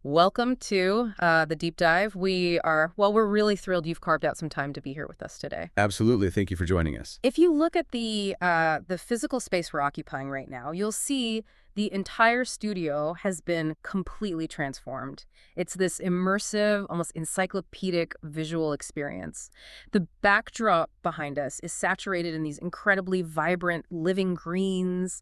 Welcome to the deep dive. We're really thrilled you've carved out some time to be here with us today. Absolutely. Thank you for joining us. If you look at the physical space we're occupying right now, you'll see the entire studio has been completely transformed. It's this immersive, almost encyclopedic visual experience. The backdrop behind us is saturated in these incredibly vibrant living greens,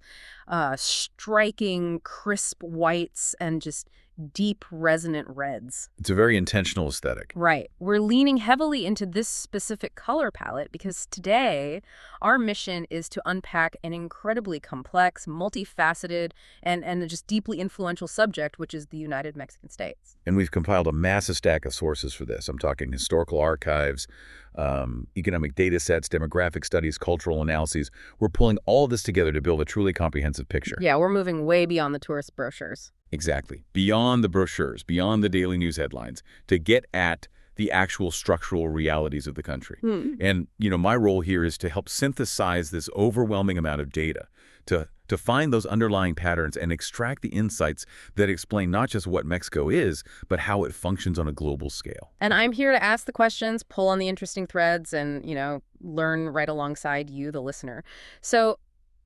striking crisp whites, and just deep resonant reds. It's a very intentional aesthetic. Right. We're leaning heavily into this specific color palette because today our mission is to unpack an incredibly complex, multifaceted, and just deeply influential subject, which is the United Mexican States. And we've compiled a massive stack of sources for this. I'm talking historical archives, economic data sets, demographic studies, cultural analyses. We're pulling all this together to build a truly comprehensive picture. Yeah, we're moving way beyond the tourist brochures. Exactly. Beyond the brochures, beyond the daily news headlines, to get at the actual structural realities of the country. And, my role here is to help synthesize this overwhelming amount of data, to find those underlying patterns and extract the insights that explain not just what Mexico is, but how it functions on a global scale. And I'm here to ask the questions, pull on the interesting threads, and, learn right alongside you, the listener. So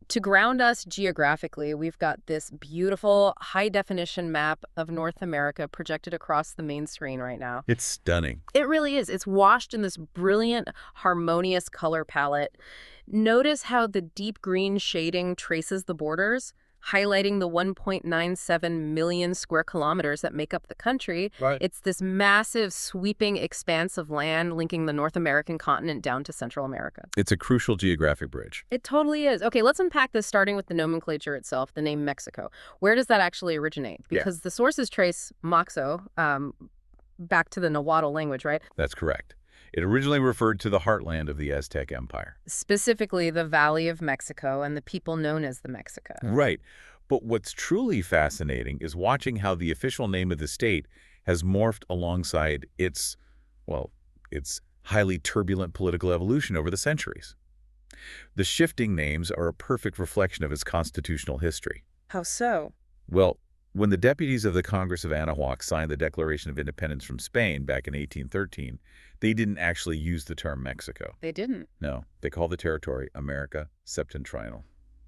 to ground us geographically, we've got this beautiful high-definition map of North America projected across the main screen right now. It's stunning. It really is. It's washed in this brilliant, harmonious color palette. Notice how the deep green shading traces the borders, highlighting the 1.97 million square kilometers that make up the country. Right. It's this massive, sweeping expanse of land linking the North American continent down to Central America. It's a crucial geographic bridge. It totally is. Okay, let's unpack this, starting with the nomenclature itself, the name Mexico. Where does that actually originate? Because the sources trace Moxo back to the Nahuatl language, right? That's correct. It originally referred to the heartland of the Aztec Empire. Specifically, the Valley of Mexico and the people known as the Mexica. Right. But what's truly fascinating is watching how the official name of the state has morphed alongside its highly turbulent political evolution over the centuries. The shifting names are a perfect reflection of its constitutional history. How so? Well, when the deputies of the Congress of Anahuac signed the Declaration of Independence from Spain back in 1813, they didn't actually use the term Mexico. They didn't. No, they called the territory America Septentrional.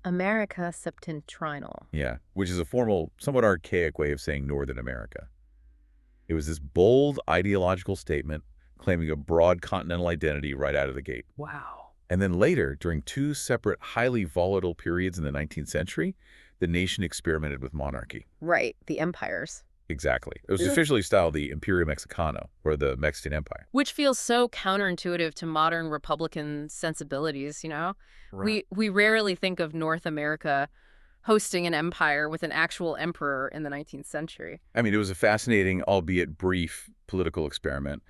America Septentrional. Yeah, which is a formal, somewhat archaic way of saying Northern America. It was this bold ideological statement claiming a broad continental identity right out of the gate. Wow. And then later, during two separate highly volatile periods in the 19th century, the nation experimented with monarchy. Right, the empires. Exactly. It was officially styled the Imperio Mexicano, or the Mexican Empire. Which feels so counterintuitive to modern Republican sensibilities, Right. We rarely think of North America hosting an empire with an actual emperor in the 19th century. I mean, it was a fascinating, albeit brief, political experiment.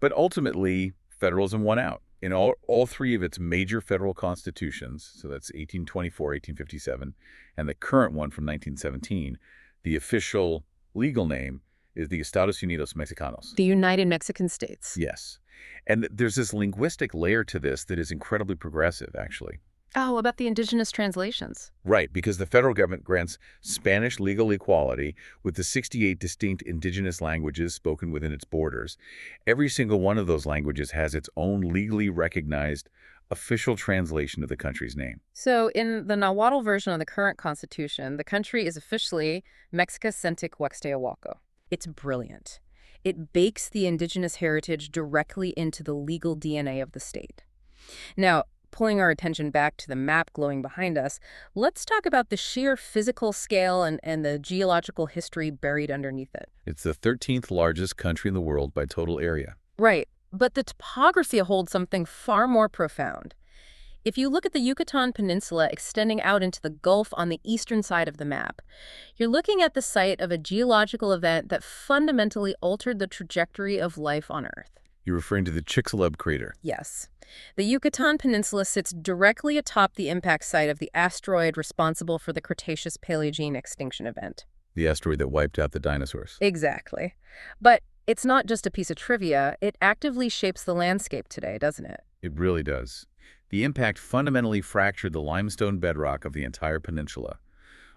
But ultimately, federalism won out. In all three of its major federal constitutions, so that's 1824, 1857, and the current one from 1917, the official legal name is the Estados Unidos Mexicanos. The United Mexican States. Yes. And there's this linguistic layer to this that is incredibly progressive, actually. Oh, about the Indigenous translations. Right, because the federal government grants Spanish legal equality with the 68 distinct indigenous languages spoken within its borders. Every single one of those languages has its own legally recognized official translation of the country's name. So in the Nahuatl version of the current constitution, the country is officially Mexica Centec Huaxtehuaco. It's brilliant. It bakes the indigenous heritage directly into the legal DNA of the state. Now, pulling our attention back to the map glowing behind us, let's talk about the sheer physical scale and the geological history buried underneath it. It's the 13th largest country in the world by total area. Right. But the topography holds something far more profound. If you look at the Yucatan Peninsula extending out into the Gulf on the eastern side of the map, you're looking at the site of a geological event that fundamentally altered the trajectory of life on Earth. You're referring to the Chicxulub crater. Yes. The Yucatan Peninsula sits directly atop the impact site of the asteroid responsible for the Cretaceous-Paleogene extinction event. The asteroid that wiped out the dinosaurs. Exactly. But it's not just a piece of trivia. It actively shapes the landscape today, doesn't it? It really does. The impact fundamentally fractured the limestone bedrock of the entire peninsula.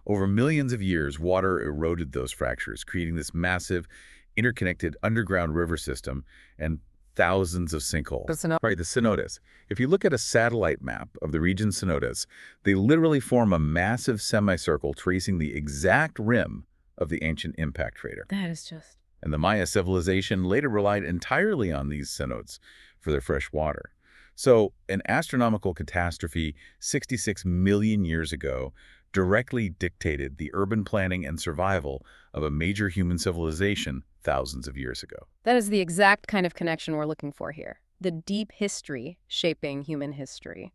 Over millions of years, water eroded those fractures, creating this massive, interconnected underground river system and thousands of sinkholes. Right, the cenotes. If you look at a satellite map of the region's cenotes, they literally form a massive semicircle tracing the exact rim of the ancient impact crater. That is just... And the Maya civilization later relied entirely on these cenotes for their fresh water. So, an astronomical catastrophe 66 million years ago directly dictated the urban planning and survival of a major human civilization thousands of years ago. That is the exact kind of connection we're looking for here. The deep history shaping human history.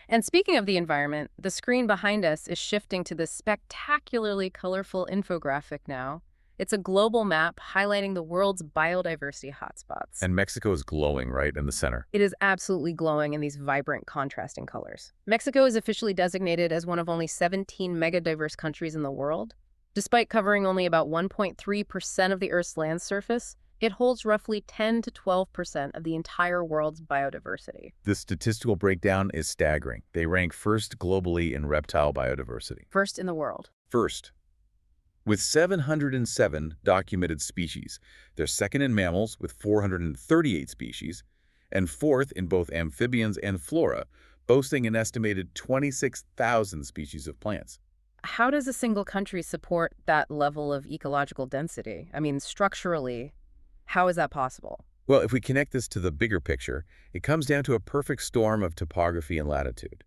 And speaking of the environment, the screen behind us is shifting to this spectacularly colorful infographic now. It's a global map highlighting the world's biodiversity hotspots. And Mexico is glowing right in the center. It is absolutely glowing in these vibrant, contrasting colors. Mexico is officially designated as one of only 17 megadiverse countries in the world. Despite covering only about 1.3% of the Earth's land surface, it holds roughly 10 to 12% of the entire world's biodiversity. The statistical breakdown is staggering. They rank first globally in reptile biodiversity. First in the world. First. With 707 documented species, they're second in mammals with 438 species, and fourth in both amphibians and flora, boasting an estimated 26,000 species of plants. How does a single country support that level of ecological density? I mean, structurally, how is that possible? Well, if we connect this to the bigger picture, it comes down to a perfect storm of topography and latitude.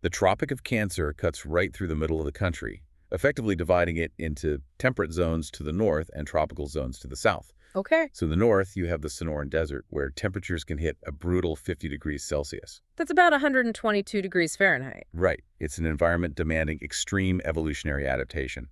The Tropic of Cancer cuts right through the middle of the country, effectively dividing it into temperate zones to the north and tropical zones to the south. Okay. So in the north, you have the Sonoran Desert, where temperatures can hit a brutal 50 degrees Celsius. That's about 122 degrees Fahrenheit. Right. It's an environment demanding extreme evolutionary adaptation.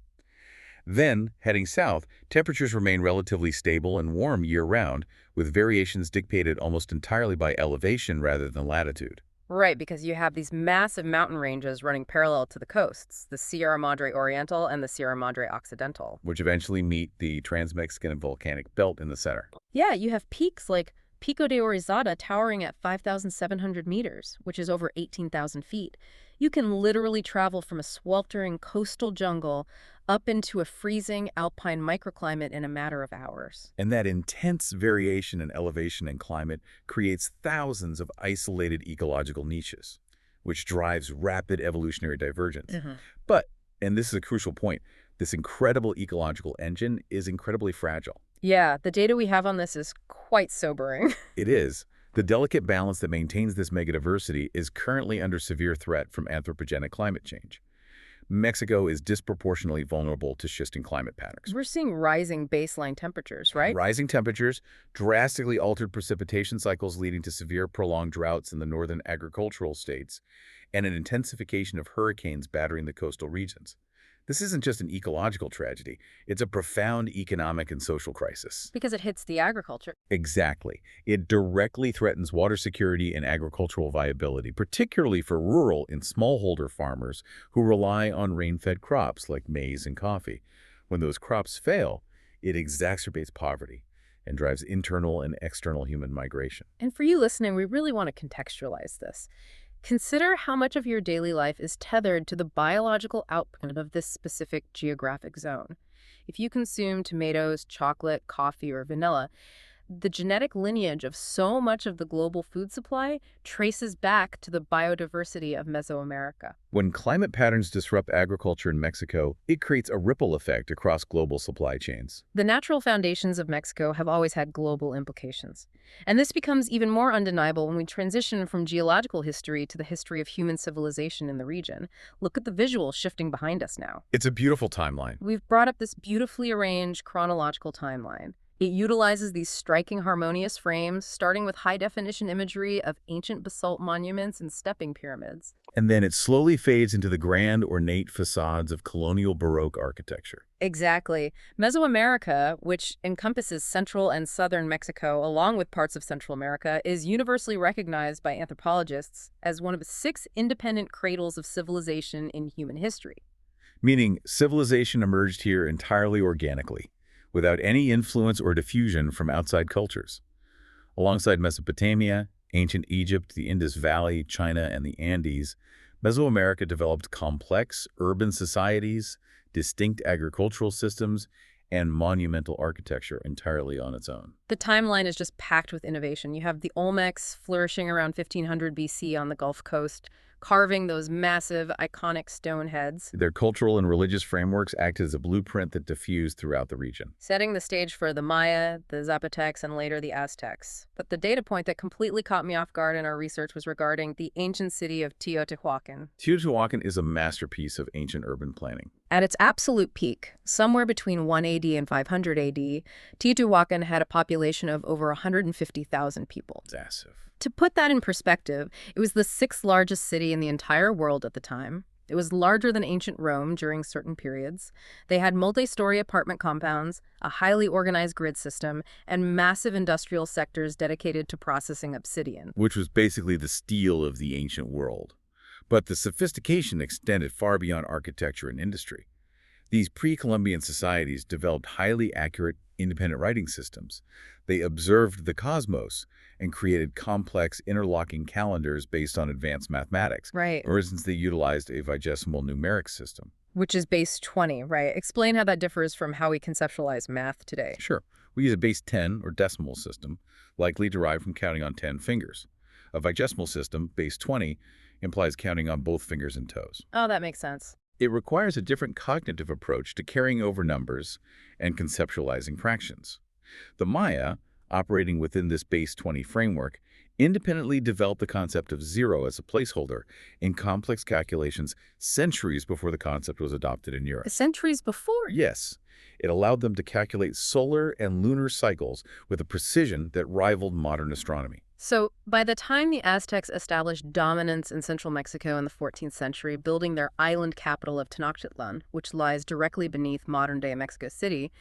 Then, heading south, temperatures remain relatively stable and warm year-round, with variations dictated almost entirely by elevation rather than latitude. Right, because you have these massive mountain ranges running parallel to the coasts, the Sierra Madre Oriental and the Sierra Madre Occidental. Which eventually meet the Trans-Mexican volcanic belt in the center. Yeah, you have peaks like Pico de Orizada towering at 5,700 meters, which is over 18,000 feet. You can literally travel from a sweltering coastal jungle up into a freezing alpine microclimate in a matter of hours. And that intense variation in elevation and climate creates thousands of isolated ecological niches, which drives rapid evolutionary divergence. But, and this is a crucial point, this incredible ecological engine is incredibly fragile. Yeah, the data we have on this is quite sobering. It is. The delicate balance that maintains this megadiversity is currently under severe threat from anthropogenic climate change. Mexico is disproportionately vulnerable to shifting climate patterns. We're seeing rising baseline temperatures, right? Rising temperatures, drastically altered precipitation cycles leading to severe prolonged droughts in the northern agricultural states, and an intensification of hurricanes battering the coastal regions. This isn't just an ecological tragedy, it's a profound economic and social crisis. Because it hits the agriculture. Exactly. It directly threatens water security and agricultural viability, particularly for rural and smallholder farmers who rely on rain-fed crops like maize and coffee. When those crops fail, it exacerbates poverty and drives internal and external human migration. And for you listening, we really want to contextualize this. Consider how much of your daily life is tethered to the biological output of this specific geographic zone. If you consume tomatoes, chocolate, coffee, or vanilla, the genetic lineage of so much of the global food supply traces back to the biodiversity of Mesoamerica. When climate patterns disrupt agriculture in Mexico, it creates a ripple effect across global supply chains. The natural foundations of Mexico have always had global implications. And this becomes even more undeniable when we transition from geological history to the history of human civilization in the region. Look at the visuals shifting behind us now. It's a beautiful timeline. We've brought up this beautifully arranged chronological timeline. It utilizes these striking harmonious frames, starting with high-definition imagery of ancient basalt monuments and stepping pyramids. And then it slowly fades into the grand, ornate facades of colonial Baroque architecture. Exactly. Mesoamerica, which encompasses central and southern Mexico, along with parts of Central America, is universally recognized by anthropologists as one of the 6 independent cradles of civilization in human history. Meaning, civilization emerged here entirely organically, without any influence or diffusion from outside cultures. Alongside Mesopotamia, ancient Egypt, the Indus Valley, China, and the Andes, Mesoamerica developed complex urban societies, distinct agricultural systems, and monumental architecture entirely on its own. The timeline is just packed with innovation. You have the Olmecs flourishing around 1500 BC on the Gulf Coast, carving those massive, iconic stone heads, Their cultural and religious frameworks acted as a blueprint that diffused throughout the region. setting the stage for the Maya, the Zapotecs, and later the Aztecs. But the data point that completely caught me off guard in our research was regarding the ancient city of Teotihuacan. Teotihuacan is a masterpiece of ancient urban planning. At its absolute peak, somewhere between 1 AD and 500 AD, Teotihuacan had a population of over 150,000 people. Massive. To put that in perspective, it was the sixth largest city in the entire world at the time. It was larger than ancient Rome during certain periods. They had multi-story apartment compounds, a highly organized grid system, and massive industrial sectors dedicated to processing obsidian. Which was basically the steel of the ancient world. But the sophistication extended far beyond architecture and industry. These pre-Columbian societies developed highly accurate, independent writing systems. They observed the cosmos and created complex, interlocking calendars based on advanced mathematics. Right. For instance, they utilized a vigesimal numeric system. Which is base 20, right? Explain how that differs from how we conceptualize math today. Sure, we use a base 10 or decimal system, likely derived from counting on 10 fingers. A vigesimal system, base 20, implies counting on both fingers and toes. Oh, that makes sense. It requires a different cognitive approach to carrying over numbers and conceptualizing fractions. The Maya, operating within this base 20 framework, independently developed the concept of zero as a placeholder in complex calculations centuries before the concept was adopted in Europe. Centuries before? Yes, it allowed them to calculate solar and lunar cycles with a precision that rivaled modern astronomy. So, by the time the Aztecs established dominance in central Mexico in the 14th century, building their island capital of Tenochtitlan, which lies directly beneath modern-day Mexico City,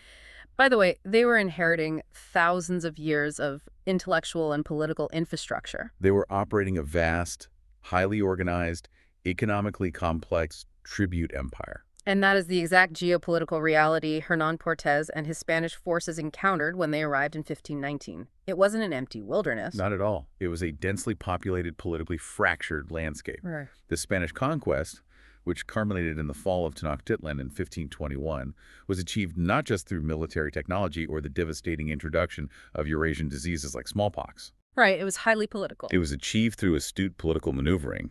by the way, they were inheriting thousands of years of intellectual and political infrastructure. They were operating a vast, highly organized, economically complex tribute empire. And that is the exact geopolitical reality Hernán Cortés and his Spanish forces encountered when they arrived in 1519. It wasn't an empty wilderness. Not at all. It was a densely populated, politically fractured landscape. Right. The Spanish conquest, which culminated in the fall of Tenochtitlan in 1521, was achieved not just through military technology or the devastating introduction of Eurasian diseases like smallpox. Right, it was highly political. It was achieved through astute political maneuvering.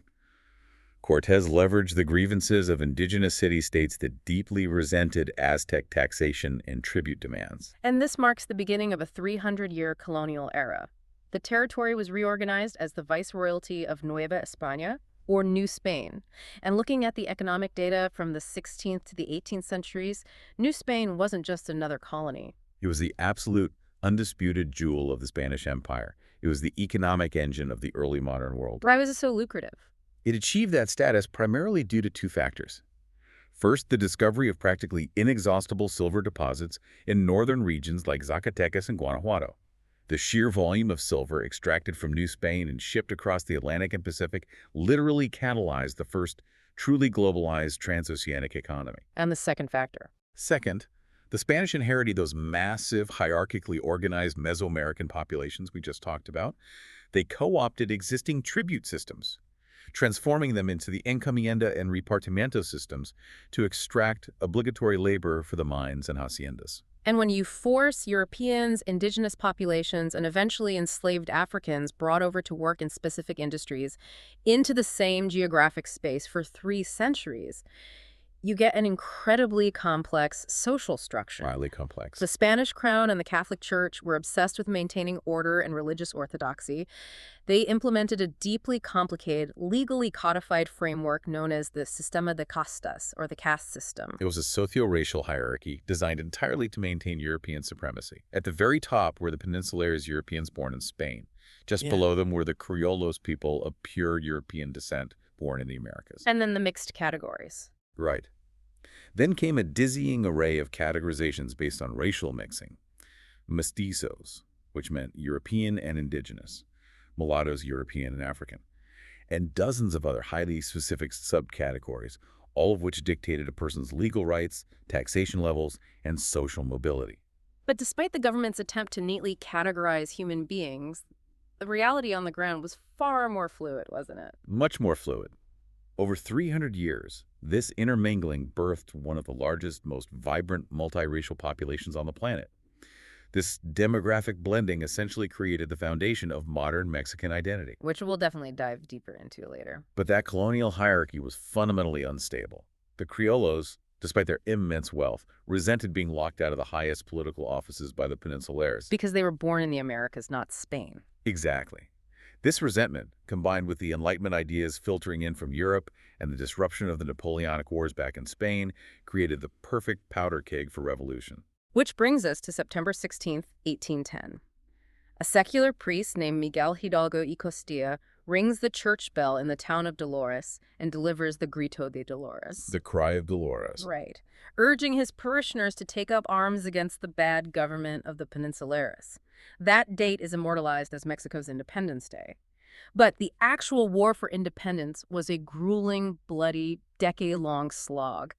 Cortés leveraged the grievances of indigenous city-states that deeply resented Aztec taxation and tribute demands. And this marks the beginning of a 300-year colonial era. The territory was reorganized as the Viceroyalty of Nueva España, or New Spain. And looking at the economic data from the 16th to the 18th centuries, New Spain wasn't just another colony. It was the absolute, undisputed jewel of the Spanish Empire. It was the economic engine of the early modern world. Why was it so lucrative? It achieved that status primarily due to two factors. First, the discovery of practically inexhaustible silver deposits in northern regions like Zacatecas and Guanajuato. The sheer volume of silver extracted from New Spain and shipped across the Atlantic and Pacific literally catalyzed the first truly globalized transoceanic economy. And the second factor. Second, the Spanish inherited those massive, hierarchically organized Mesoamerican populations we just talked about. They co-opted existing tribute systems, transforming them into the encomienda and repartimiento systems to extract obligatory labor for the mines and haciendas. And when you force Europeans, indigenous populations, and eventually enslaved Africans brought over to work in specific industries into the same geographic space for 3 centuries, you get an incredibly complex social structure. Highly complex. The Spanish crown and the Catholic Church were obsessed with maintaining order and religious orthodoxy. They implemented a deeply complicated, legally codified framework known as the Sistema de Castas, or the caste system. It was a socio-racial hierarchy designed entirely to maintain European supremacy. At the very top were the Peninsulares Europeans born in Spain. Just below them were the Criollos people of pure European descent born in the Americas. And then the mixed categories. Right. Then came a dizzying array of categorizations based on racial mixing. Mestizos, which meant European and indigenous. Mulattoes, European and African. And dozens of other highly specific subcategories, all of which dictated a person's legal rights, taxation levels, and social mobility. But despite the government's attempt to neatly categorize human beings, the reality on the ground was far more fluid, wasn't it? Much more fluid. Over 300 years, this intermingling birthed one of the largest, most vibrant multiracial populations on the planet. This demographic blending essentially created the foundation of modern Mexican identity. Which we'll definitely dive deeper into later. But that colonial hierarchy was fundamentally unstable. The Criollos, despite their immense wealth, resented being locked out of the highest political offices by the Peninsulares. Because they were born in the Americas, not Spain. Exactly. This resentment, combined with the Enlightenment ideas filtering in from Europe and the disruption of the Napoleonic Wars back in Spain, created the perfect powder keg for revolution. Which brings us to September 16th, 1810. A secular priest named Miguel Hidalgo y Costilla rings the church bell in the town of Dolores and delivers the Grito de Dolores. The cry of Dolores. Right. Urging his parishioners to take up arms against the bad government of the Peninsulares. That date is immortalized as Mexico's Independence Day. But the actual war for independence was a grueling, bloody, decade-long slog.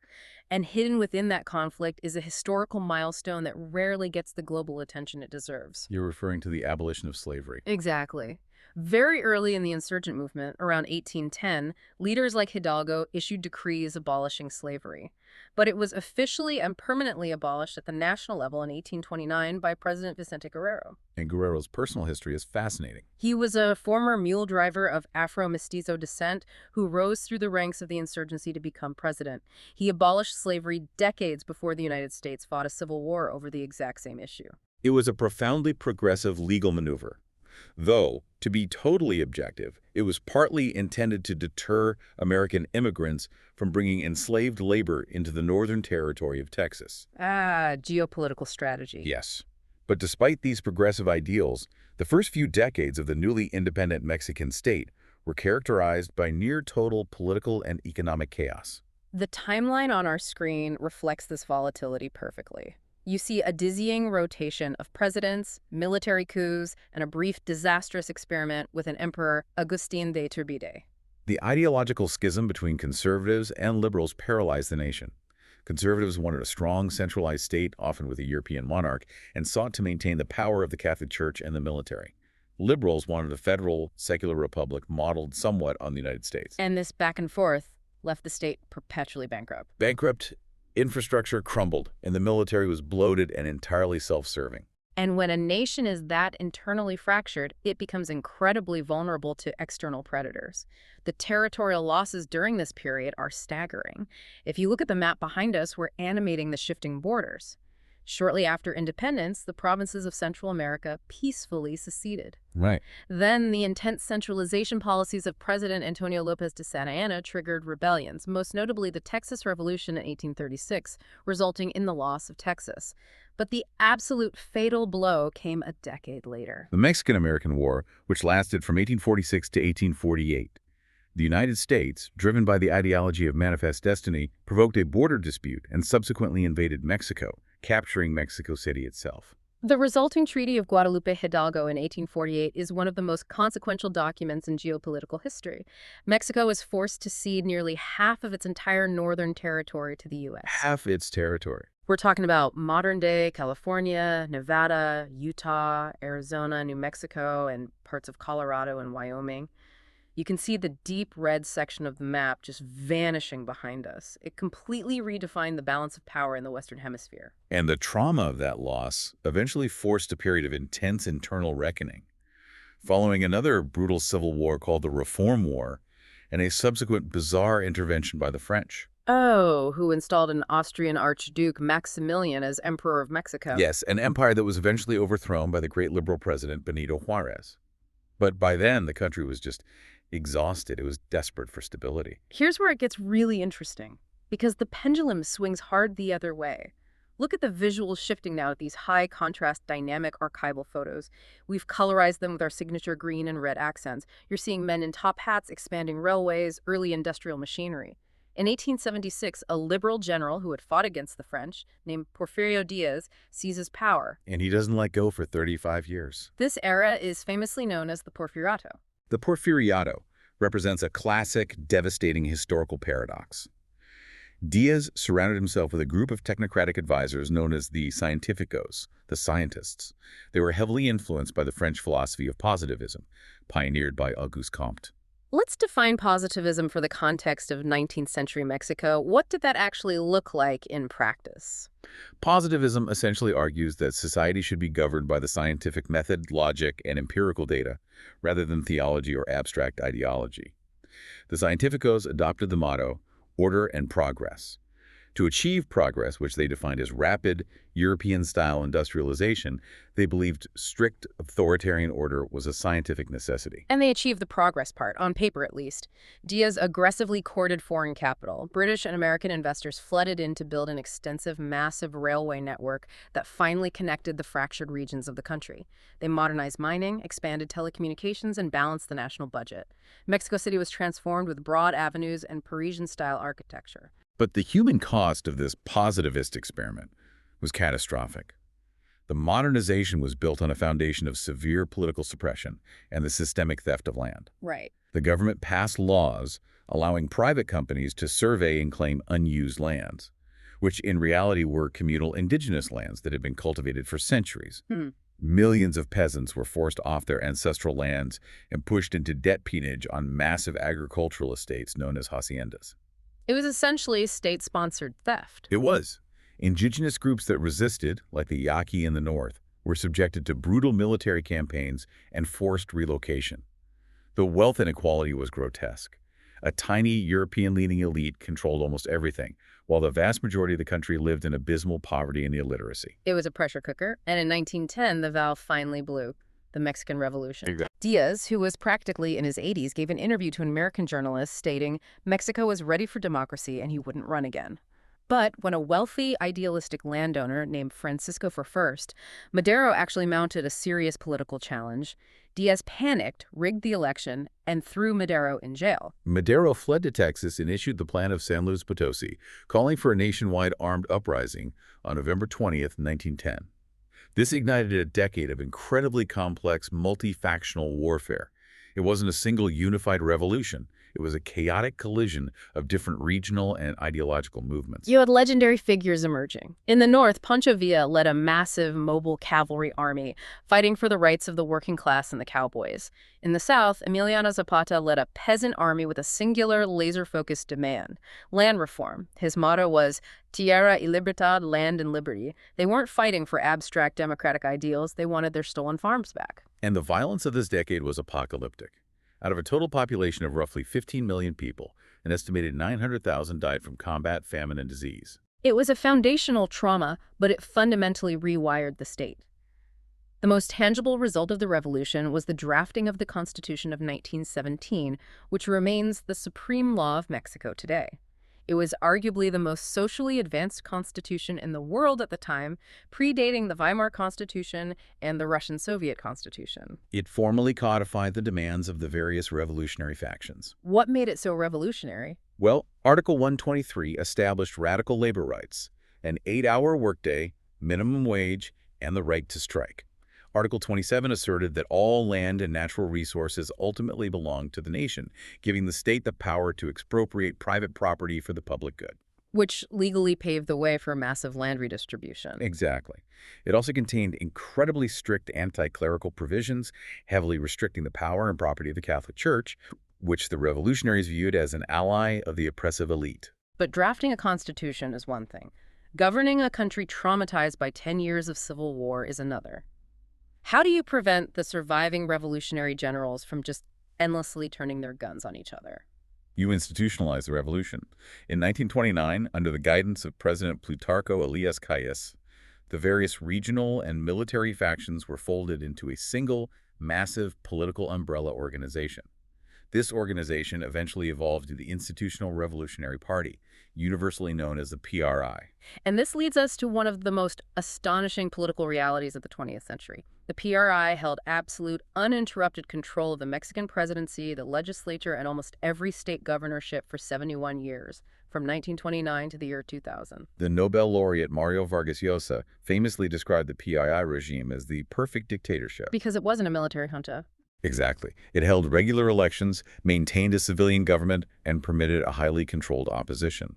And hidden within that conflict is a historical milestone that rarely gets the global attention it deserves. You're referring to the abolition of slavery. Exactly. Very early in the insurgent movement, around 1810, leaders like Hidalgo issued decrees abolishing slavery. But it was officially and permanently abolished at the national level in 1829 by President Vicente Guerrero. And Guerrero's personal history is fascinating. He was a former mule driver of Afro-Mestizo descent who rose through the ranks of the insurgency to become president. He abolished slavery decades before the United States fought a civil war over the exact same issue. It was a profoundly progressive legal maneuver. Though, to be totally objective, it was partly intended to deter American immigrants from bringing enslaved labor into the northern territory of Texas. Geopolitical strategy. Yes. But despite these progressive ideals, the first few decades of the newly independent Mexican state were characterized by near-total political and economic chaos. The timeline on our screen reflects this volatility perfectly. You see a dizzying rotation of presidents, military coups, and a brief disastrous experiment with an emperor, Agustín de Iturbide. The ideological schism between conservatives and liberals paralyzed the nation. Conservatives wanted a strong, centralized state, often with a European monarch, and sought to maintain the power of the Catholic Church and the military. Liberals wanted a federal, secular republic modeled somewhat on the United States. And this back and forth left the state perpetually bankrupt. Bankrupt, infrastructure crumbled, and the military was bloated and entirely self-serving. And when a nation is that internally fractured, it becomes incredibly vulnerable to external predators. The territorial losses during this period are staggering. If you look at the map behind us, we're animating the shifting borders. Shortly after independence, the provinces of Central America peacefully seceded. Right. Then the intense centralization policies of President Antonio López de Santa Anna triggered rebellions, most notably the Texas Revolution in 1836, resulting in the loss of Texas. But the absolute fatal blow came a decade later. The Mexican-American War, which lasted from 1846 to 1848. The United States, driven by the ideology of manifest destiny, provoked a border dispute and subsequently invaded Mexico, capturing Mexico City itself. The resulting Treaty of Guadalupe Hidalgo in 1848 is one of the most consequential documents in geopolitical history. Mexico was forced to cede nearly half of its entire northern territory to the U.S. Half its territory. We're talking about modern-day California, Nevada, Utah, Arizona, New Mexico, and parts of Colorado and Wyoming. You can see the deep red section of the map just vanishing behind us. It completely redefined the balance of power in the Western Hemisphere. And the trauma of that loss eventually forced a period of intense internal reckoning. Following another brutal civil war called the Reform War, and a subsequent bizarre intervention by the French. Oh, who installed an Austrian Archduke Maximilian as Emperor of Mexico. Yes, an empire that was eventually overthrown by the great liberal president Benito Juárez. But by then, the country was just exhausted. It was desperate for stability. Here's where it gets really interesting, because the pendulum swings hard the other way. Look at the visuals shifting now at these high-contrast dynamic archival photos. We've colorized them with our signature green and red accents. You're seeing men in top hats expanding railways, early industrial machinery. In 1876, a liberal general who had fought against the French, named Porfirio Diaz, seizes power. And he doesn't let go for 35 years. This era is famously known as the Porfiriato. The Porfiriato represents a classic, devastating historical paradox. Diaz surrounded himself with a group of technocratic advisors known as the Cientificos, the scientists. They were heavily influenced by the French philosophy of positivism, pioneered by Auguste Comte. Let's define positivism for the context of 19th century Mexico. What did that actually look like in practice? Positivism essentially argues that society should be governed by the scientific method, logic, and empirical data, rather than theology or abstract ideology. The Scientificos adopted the motto, order and progress. To achieve progress, which they defined as rapid, European-style industrialization, they believed strict authoritarian order was a scientific necessity. And they achieved the progress part, on paper at least. Diaz aggressively courted foreign capital. British and American investors flooded in to build an extensive, massive railway network that finally connected the fractured regions of the country. They modernized mining, expanded telecommunications, and balanced the national budget. Mexico City was transformed with broad avenues and Parisian-style architecture. But the human cost of this positivist experiment was catastrophic. The modernization was built on a foundation of severe political suppression and the systemic theft of land. Right. The government passed laws allowing private companies to survey and claim unused lands, which in reality were communal indigenous lands that had been cultivated for centuries. Millions of peasants were forced off their ancestral lands and pushed into debt peonage on massive agricultural estates known as haciendas. It was essentially state-sponsored theft. It was. Indigenous groups that resisted, like the Yaqui in the north, were subjected to brutal military campaigns and forced relocation. The wealth inequality was grotesque. A tiny European-leaning elite controlled almost everything, while the vast majority of the country lived in abysmal poverty and illiteracy. It was a pressure cooker, and in 1910, the valve finally blew. The Mexican Revolution. Exactly. Diaz, who was practically in his 80s, gave an interview to an American journalist stating Mexico was ready for democracy and he wouldn't run again. But when a wealthy, idealistic landowner named Francisco I, Madero actually mounted a serious political challenge, Diaz panicked, rigged the election, and threw Madero in jail. Madero fled to Texas and issued the Plan of San Luis Potosi, calling for a nationwide armed uprising on November 20th, 1910. This ignited a decade of incredibly complex, multi-factional warfare. It wasn't a single unified revolution. It was a chaotic collision of different regional and ideological movements. You had legendary figures emerging. In the north, Pancho Villa led a massive mobile cavalry army, fighting for the rights of the working class and the cowboys. In the south, Emiliano Zapata led a peasant army with a singular, laser-focused demand: land reform. His motto was Tierra y Libertad, land and liberty. They weren't fighting for abstract democratic ideals. They wanted their stolen farms back. And the violence of this decade was apocalyptic. Out of a total population of roughly 15 million people, an estimated 900,000 died from combat, famine, and disease. It was a foundational trauma, but it fundamentally rewired the state. The most tangible result of the revolution was the drafting of the Constitution of 1917, which remains the supreme law of Mexico today. It was arguably the most socially advanced constitution in the world at the time, predating the Weimar Constitution and the Russian Soviet Constitution. It formally codified the demands of the various revolutionary factions. What made it so revolutionary? Well, Article 123 established radical labor rights, an 8-hour workday, minimum wage, and the right to strike. Article 27 asserted that all land and natural resources ultimately belonged to the nation, giving the state the power to expropriate private property for the public good. Which legally paved the way for massive land redistribution. Exactly. It also contained incredibly strict anti-clerical provisions, heavily restricting the power and property of the Catholic Church, which the revolutionaries viewed as an ally of the oppressive elite. But drafting a constitution is one thing. Governing a country traumatized by 10 years of civil war is another. How do you prevent the surviving revolutionary generals from just endlessly turning their guns on each other? You institutionalized the revolution. In 1929, under the guidance of President Plutarco Elias Calles, the various regional and military factions were folded into a single, massive political umbrella organization. This organization eventually evolved to the Institutional Revolutionary Party, universally known as the PRI. And this leads us to one of the most astonishing political realities of the 20th century. The PRI held absolute, uninterrupted control of the Mexican presidency, the legislature, and almost every state governorship for 71 years, from 1929 to the year 2000. The Nobel laureate Mario Vargas Llosa famously described the PRI regime as the perfect dictatorship. Because it wasn't a military junta. Exactly. It held regular elections, maintained a civilian government, and permitted a highly controlled opposition.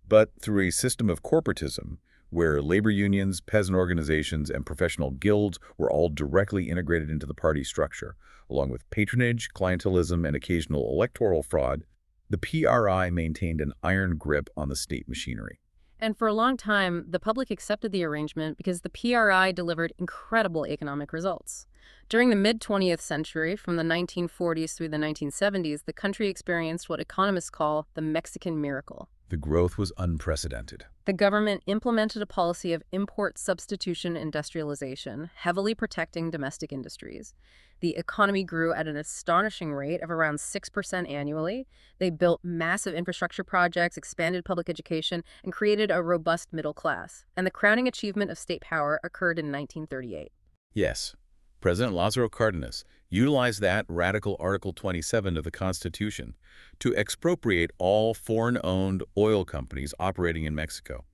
But through a system of corporatism, where labor unions, peasant organizations, and professional guilds were all directly integrated into the party structure. Along with patronage, clientelism, and occasional electoral fraud, the PRI maintained an iron grip on the state machinery. And for a long time, the public accepted the arrangement because the PRI delivered incredible economic results. During the mid-20th century, from the 1940s through the 1970s, the country experienced what economists call the Mexican miracle. The growth was unprecedented. The government implemented a policy of import substitution industrialization, heavily protecting domestic industries. The economy grew at an astonishing rate of around 6% annually. They built massive infrastructure projects, expanded public education, and created a robust middle class. And the crowning achievement of state power occurred in 1938. Yes, President Lázaro Cárdenas utilized that radical Article 27 of the Constitution to expropriate all foreign-owned oil companies operating in Mexico.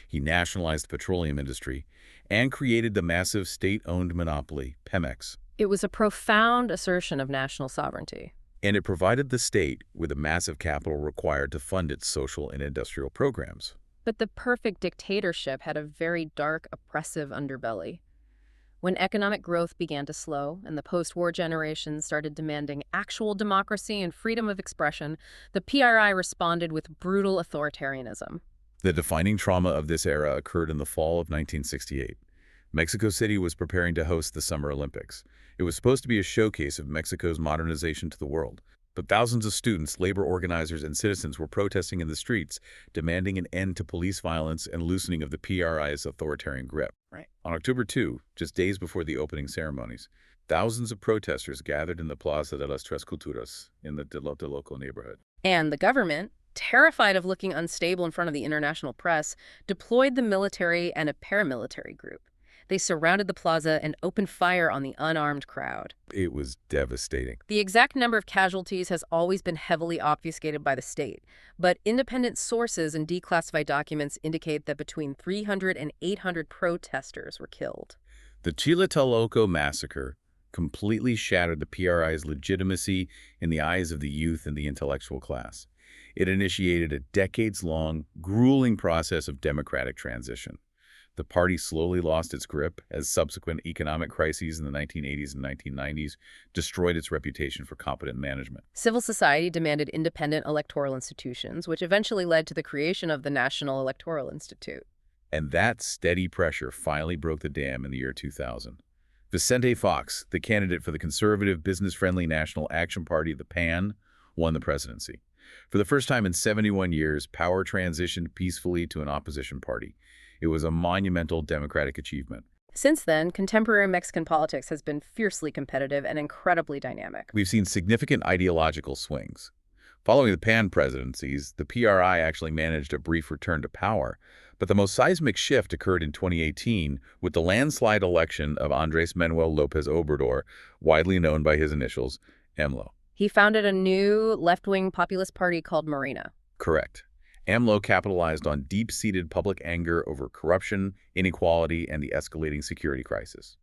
He nationalized the petroleum industry and created the massive state-owned monopoly, Pemex. It was a profound assertion of national sovereignty. And it provided the state with the massive capital required to fund its social and industrial programs. But the perfect dictatorship had a very dark, oppressive underbelly. When economic growth began to slow and the post-war generation started demanding actual democracy and freedom of expression, the PRI responded with brutal authoritarianism. The defining trauma of this era occurred in the fall of 1968. Mexico City was preparing to host the Summer Olympics. It was supposed to be a showcase of Mexico's modernization to the world. But thousands of students, labor organizers, and citizens were protesting in the streets, demanding an end to police violence and loosening of the PRI's authoritarian grip. On October 2, just days before the opening ceremonies, thousands of protesters gathered in the Plaza de las Tres Culturas in the Loco neighborhood. And the government, terrified of looking unstable in front of the international press, deployed the military and a paramilitary group. They surrounded the plaza and opened fire on the unarmed crowd. It was devastating. The exact number of casualties has always been heavily obfuscated by the state, but independent sources and declassified documents indicate that between 300 and 800 protesters were killed. The Chilateloco massacre completely shattered the PRI's legitimacy in the eyes of the youth and the intellectual class. It initiated a decades-long, grueling process of democratic transition. The party slowly lost its grip as subsequent economic crises in the 1980s and 1990s destroyed its reputation for competent management. Civil society demanded independent electoral institutions, which eventually led to the creation of the National Electoral Institute. And that steady pressure finally broke the dam in the year 2000. Vicente Fox, the candidate for the conservative, business-friendly National Action Party, the PAN, won the presidency. For the first time in 71 years, power transitioned peacefully to an opposition party. It was a monumental democratic achievement. Since then, contemporary Mexican politics has been fiercely competitive and incredibly dynamic. We've seen significant ideological swings. Following the PAN presidencies, the PRI actually managed a brief return to power, but the most seismic shift occurred in 2018 with the landslide election of Andrés Manuel López Obrador, widely known by his initials, AMLO. He founded a new left-wing populist party called Morena. Correct. AMLO capitalized on deep-seated public anger over corruption, inequality, and the escalating security crisis.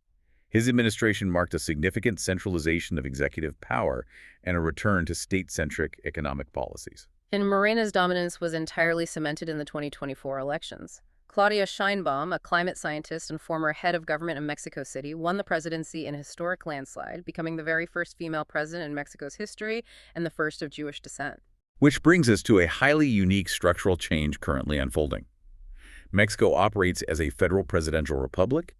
His administration marked a significant centralization of executive power and a return to state-centric economic policies. And Morena's dominance was entirely cemented in the 2024 elections. Claudia Sheinbaum, a climate scientist and former head of government in Mexico City, won the presidency in a historic landslide, becoming the very first female president in Mexico's history and the first of Jewish descent. Which brings us to a highly unique structural change currently unfolding. Mexico operates as a federal presidential republic.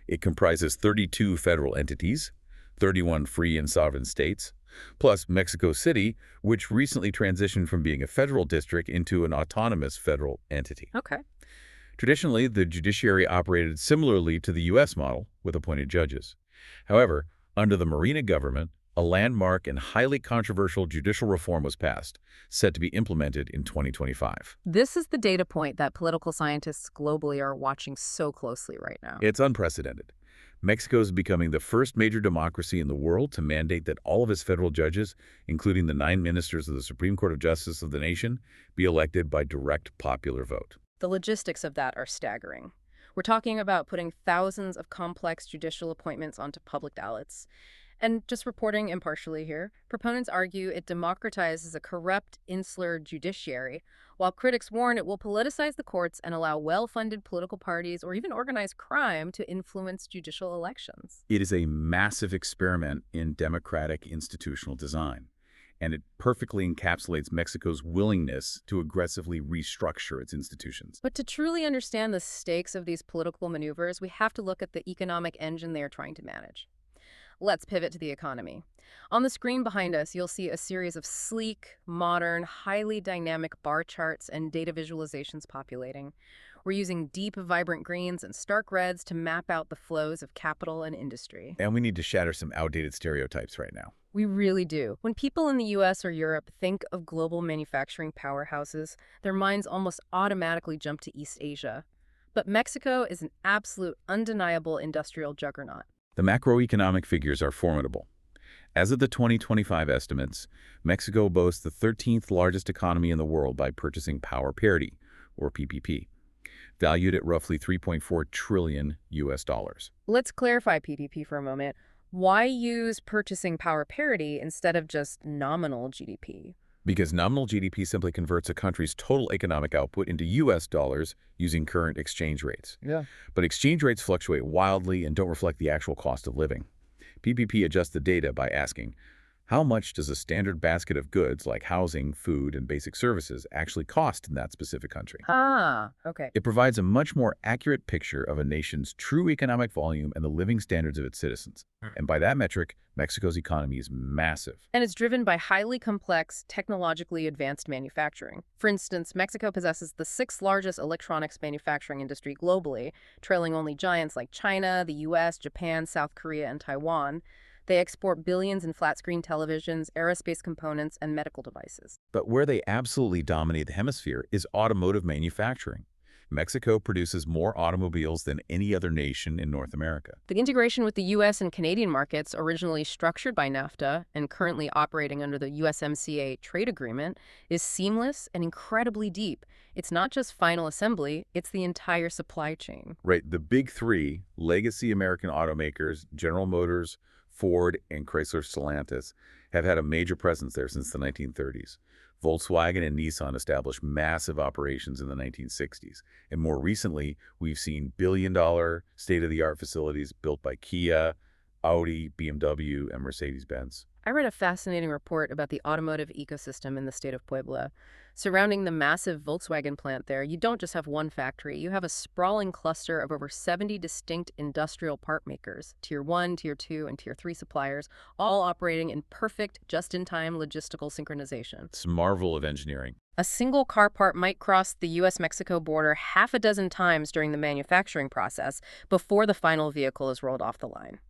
It comprises 32 federal entities, 31 free and sovereign states, plus Mexico City, which recently transitioned from being a federal district into an autonomous federal entity. Okay. Traditionally, the judiciary operated similarly to the U.S. model with appointed judges. However, under the Morena government, a landmark and highly controversial judicial reform was passed, set to be implemented in 2025. This is the data point that political scientists globally are watching so closely right now. It's unprecedented. Mexico is becoming the first major democracy in the world to mandate that all of its federal judges, including the 9 ministers of the Supreme Court of Justice of the nation, be elected by direct popular vote. The logistics of that are staggering. We're talking about putting thousands of complex judicial appointments onto public ballots. And just reporting impartially here, proponents argue it democratizes a corrupt, insular judiciary, while critics warn it will politicize the courts and allow well-funded political parties or even organized crime to influence judicial elections. It is a massive experiment in democratic institutional design, and it perfectly encapsulates Mexico's willingness to aggressively restructure its institutions. But to truly understand the stakes of these political maneuvers, we have to look at the economic engine they are trying to manage. Let's pivot to the economy. On the screen behind us, you'll see a series of sleek, modern, highly dynamic bar charts and data visualizations populating. We're using deep, vibrant greens and stark reds to map out the flows of capital and industry. And we need to shatter some outdated stereotypes right now. We really do. When people in the US or Europe think of global manufacturing powerhouses, their minds almost automatically jump to East Asia. But Mexico is an absolute, undeniable industrial juggernaut. The macroeconomic figures are formidable. As of the 2025 estimates, Mexico boasts the 13th largest economy in the world by purchasing power parity, or PPP, valued at roughly 3.4 trillion US dollars. Let's clarify PPP for a moment. Why use purchasing power parity instead of just nominal GDP? Because nominal GDP simply converts a country's total economic output into US dollars using current exchange rates. Yeah. But exchange rates fluctuate wildly and don't reflect the actual cost of living. PPP adjusts the data by asking, how much does a standard basket of goods like housing, food, and basic services actually cost in that specific country? Ah, okay. It provides a much more accurate picture of a nation's true economic volume and the living standards of its citizens. And by that metric, Mexico's economy is massive. And it's driven by highly complex, technologically advanced manufacturing. For instance, Mexico possesses the sixth largest electronics manufacturing industry globally, trailing only giants like China, the US, Japan, South Korea, and Taiwan. They export billions in flat-screen televisions, aerospace components, and medical devices. But where they absolutely dominate the hemisphere is automotive manufacturing. Mexico produces more automobiles than any other nation in North America. The integration with the US and Canadian markets, originally structured by NAFTA and currently operating under the USMCA trade agreement, is seamless and incredibly deep. It's not just final assembly, it's the entire supply chain. Right, the big three, legacy American automakers, General Motors, Ford, and Chrysler Stellantis, have had a major presence there since the 1930s. Volkswagen and Nissan established massive operations in the 1960s. And more recently, we've seen billion-dollar state-of-the-art facilities built by Kia, Audi, BMW, and Mercedes-Benz. I read a fascinating report about the automotive ecosystem in the state of Puebla. Surrounding the massive Volkswagen plant there, you don't just have one factory. You have a sprawling cluster of over 70 distinct industrial part makers, Tier 1, Tier 2, and Tier 3 suppliers, all operating in perfect, just-in-time logistical synchronization. It's a marvel of engineering. A single car part might cross the US-Mexico border half a dozen times during the manufacturing process before the final vehicle is rolled off the line.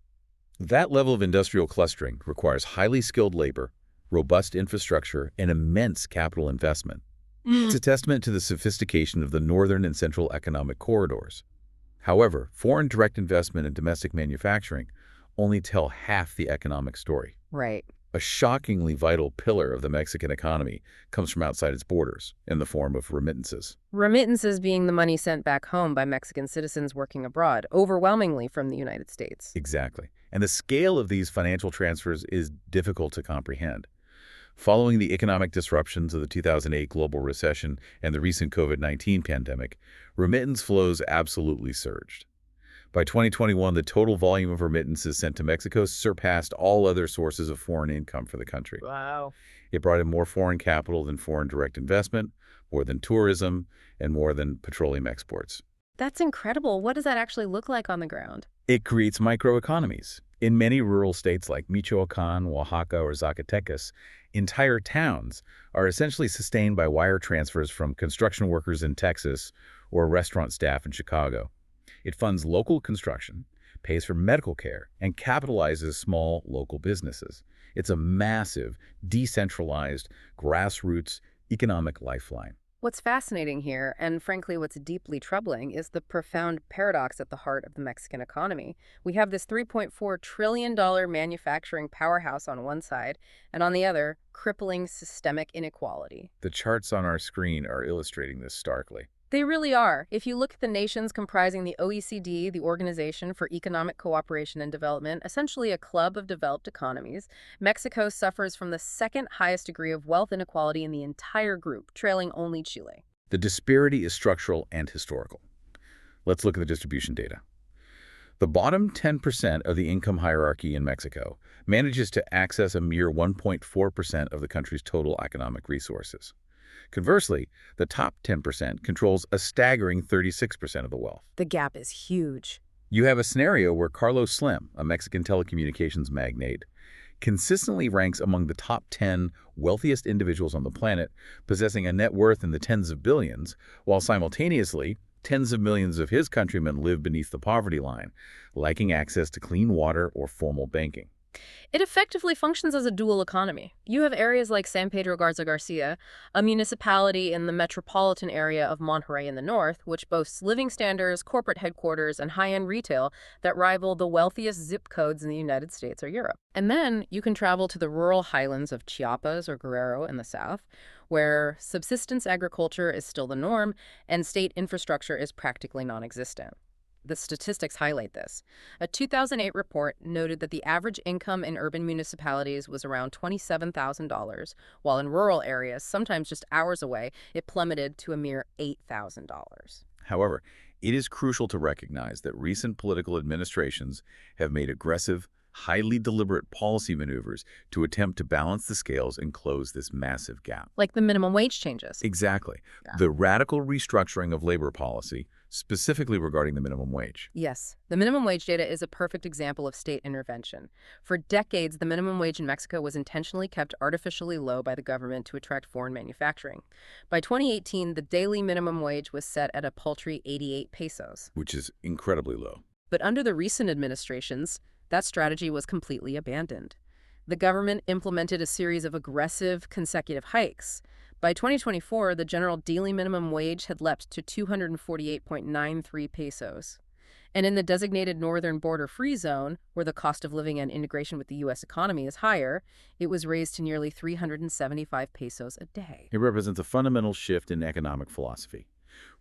That level of industrial clustering requires highly skilled labor, robust infrastructure, and immense capital investment. It's a testament to the sophistication of the northern and central economic corridors. However, foreign direct investment and domestic manufacturing only tell half the economic story. Right. A shockingly vital pillar of the Mexican economy comes from outside its borders in the form of remittances. Remittances being the money sent back home by Mexican citizens working abroad, overwhelmingly from the United States. Exactly. And the scale of these financial transfers is difficult to comprehend. Following the economic disruptions of the 2008 global recession and the recent COVID-19 pandemic, remittance flows absolutely surged. By 2021, the total volume of remittances sent to Mexico surpassed all other sources of foreign income for the country. Wow. It brought in more foreign capital than foreign direct investment, more than tourism, and more than petroleum exports. That's incredible. What does that actually look like on the ground? It creates microeconomies. In many rural states like Michoacan, Oaxaca, or Zacatecas, entire towns are essentially sustained by wire transfers from construction workers in Texas or restaurant staff in Chicago. It funds local construction, pays for medical care, and capitalizes small local businesses. It's a massive, decentralized, grassroots economic lifeline. What's fascinating here, and frankly what's deeply troubling, is the profound paradox at the heart of the Mexican economy. We have this $3.4 trillion manufacturing powerhouse on one side, and on the other, crippling systemic inequality. The charts on our screen are illustrating this starkly. They really are. If you look at the nations comprising the OECD, the Organization for Economic Cooperation and Development, essentially a club of developed economies, Mexico suffers from the second highest degree of wealth inequality in the entire group, trailing only Chile. The disparity is structural and historical. Let's look at the distribution data. The bottom 10% of the income hierarchy in Mexico manages to access a mere 1.4% of the country's total economic resources. Conversely, the top 10% controls a staggering 36% of the wealth. The gap is huge. You have a scenario where Carlos Slim, a Mexican telecommunications magnate, consistently ranks among the top 10 wealthiest individuals on the planet, possessing a net worth in the tens of billions, while simultaneously, tens of millions of his countrymen live beneath the poverty line, lacking access to clean water or formal banking. It effectively functions as a dual economy. You have areas like San Pedro Garza Garcia, a municipality in the metropolitan area of Monterrey in the north, which boasts living standards, corporate headquarters, and high-end retail that rival the wealthiest zip codes in the United States or Europe. And then you can travel to the rural highlands of Chiapas or Guerrero in the south, where subsistence agriculture is still the norm and state infrastructure is practically non-existent. The statistics highlight this. A 2008 report noted that the average income in urban municipalities was around $27,000, while in rural areas, sometimes just hours away, it plummeted to a mere $8,000. However, it is crucial to recognize that recent political administrations have made aggressive, highly deliberate policy maneuvers to attempt to balance the scales and close this massive gap. Like the minimum wage changes. Exactly. Yeah. The radical restructuring of labor policy, specifically regarding the minimum wage. Yes, the minimum wage data is a perfect example of state intervention. For decades, the minimum wage in Mexico was intentionally kept artificially low by the government to attract foreign manufacturing. By 2018, the daily minimum wage was set at a paltry 88 pesos. Which is incredibly low. But under the recent administrations, that strategy was completely abandoned. The government implemented a series of aggressive consecutive hikes. By 2024, the general daily minimum wage had leapt to 248.93 pesos. And in the designated northern border-free zone, where the cost of living and integration with the U.S. economy is higher, it was raised to nearly 375 pesos a day. It represents a fundamental shift in economic philosophy.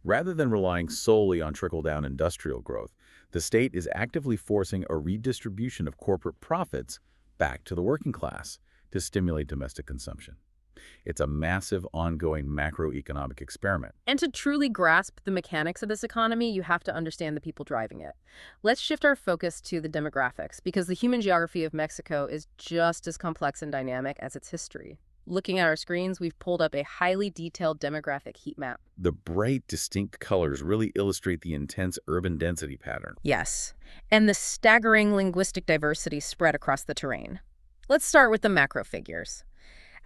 Rather than relying solely on trickle-down industrial growth, the state is actively forcing a redistribution of corporate profits back to the working class to stimulate domestic consumption. It's a massive, ongoing macroeconomic experiment. And to truly grasp the mechanics of this economy, you have to understand the people driving it. Let's shift our focus to the demographics, because the human geography of Mexico is just as complex and dynamic as its history. Looking at our screens, we've pulled up a highly detailed demographic heat map. The bright, distinct colors really illustrate the intense urban density pattern. Yes, and the staggering linguistic diversity spread across the terrain. Let's start with the macro figures.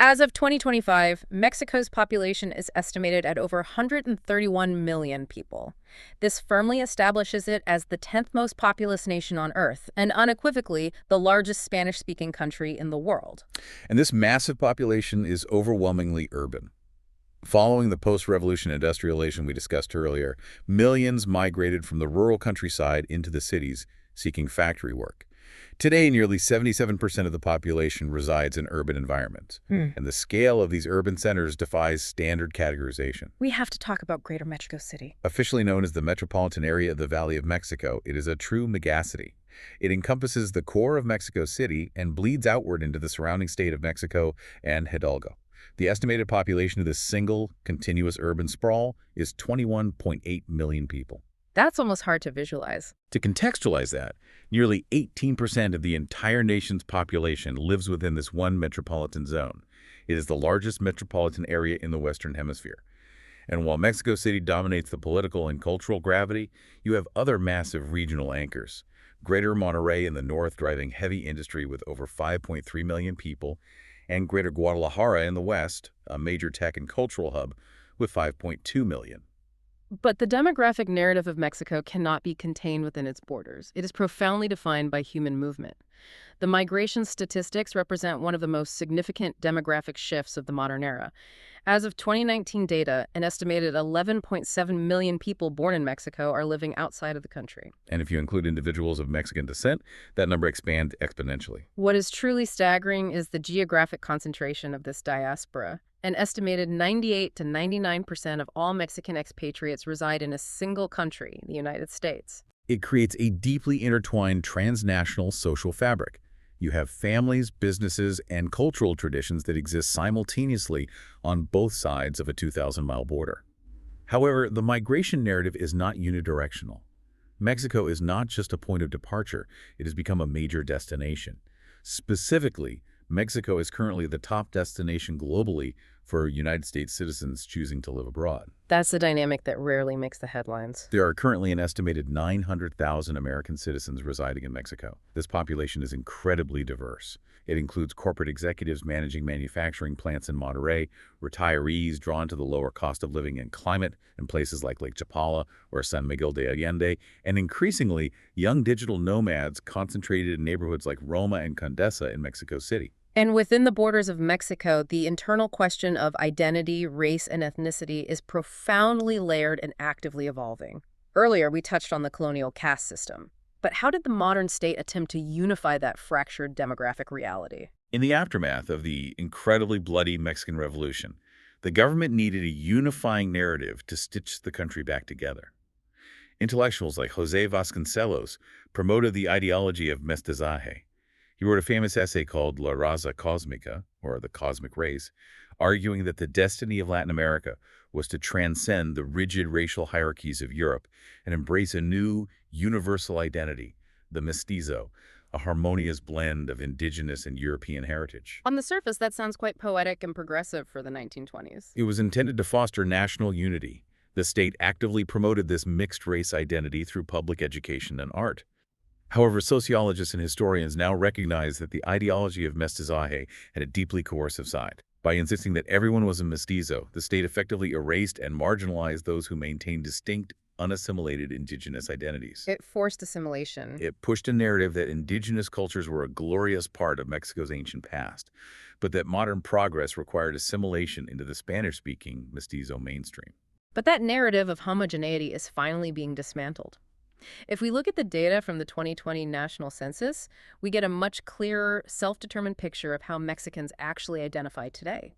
As of 2025, Mexico's population is estimated at over 131 million people. This firmly establishes it as the 10th most populous nation on Earth, and unequivocally the largest Spanish-speaking country in the world. And this massive population is overwhelmingly urban. Following the post-revolution industrialization we discussed earlier, millions migrated from the rural countryside into the cities, seeking factory work. Today, nearly 77% of the population resides in urban environments, and the scale of these urban centers defies standard categorization. We have to talk about Greater Mexico City. Officially known as the metropolitan area of the Valley of Mexico, it is a true megacity. It encompasses the core of Mexico City and bleeds outward into the surrounding state of Mexico and Hidalgo. The estimated population of this single, continuous urban sprawl is 21.8 million people. That's almost hard to visualize. To contextualize that, nearly 18% of the entire nation's population lives within this one metropolitan zone. It is the largest metropolitan area in the Western Hemisphere. And while Mexico City dominates the political and cultural gravity, you have other massive regional anchors. Greater Monterrey in the north driving heavy industry with over 5.3 million people, and Greater Guadalajara in the west, a major tech and cultural hub with 5.2 million. But the demographic narrative of Mexico cannot be contained within its borders. It is profoundly defined by human movement. The migration statistics represent one of the most significant demographic shifts of the modern era. As of 2019 data, an estimated 11.7 million people born in Mexico are living outside of the country. And if you include individuals of Mexican descent, that number expands exponentially. What is truly staggering is the geographic concentration of this diaspora. An estimated 98 to 99% of all Mexican expatriates reside in a single country, the United States. It creates a deeply intertwined transnational social fabric. You have families, businesses, and cultural traditions that exist simultaneously on both sides of a 2,000-mile border. However, the migration narrative is not unidirectional. Mexico is not just a point of departure, it has become a major destination. Specifically, Mexico is currently the top destination globally for United States citizens choosing to live abroad. That's the dynamic that rarely makes the headlines. There are currently an estimated 900,000 American citizens residing in Mexico. This population is incredibly diverse. It includes corporate executives managing manufacturing plants in Monterrey, retirees drawn to the lower cost of living and climate in places like Lake Chapala or San Miguel de Allende, and increasingly, young digital nomads concentrated in neighborhoods like Roma and Condesa in Mexico City. And within the borders of Mexico, the internal question of identity, race, and ethnicity is profoundly layered and actively evolving. Earlier, we touched on the colonial caste system. But how did the modern state attempt to unify that fractured demographic reality? In the aftermath of the incredibly bloody Mexican Revolution, the government needed a unifying narrative to stitch the country back together. Intellectuals like José Vasconcelos promoted the ideology of mestizaje. He wrote a famous essay called La Raza Cósmica, or the Cosmic Race, arguing that the destiny of Latin America was to transcend the rigid racial hierarchies of Europe and embrace a new, universal identity, the mestizo, a harmonious blend of indigenous and European heritage. On the surface, that sounds quite poetic and progressive for the 1920s. It was intended to foster national unity. The state actively promoted this mixed-race identity through public education and art. However, sociologists and historians now recognize that the ideology of mestizaje had a deeply coercive side. By insisting that everyone was a mestizo, the state effectively erased and marginalized those who maintained distinct, unassimilated indigenous identities. It forced assimilation. It pushed a narrative that indigenous cultures were a glorious part of Mexico's ancient past, but that modern progress required assimilation into the Spanish-speaking mestizo mainstream. But that narrative of homogeneity is finally being dismantled. If we look at the data from the 2020 National Census, we get a much clearer, self-determined picture of how Mexicans actually identify today.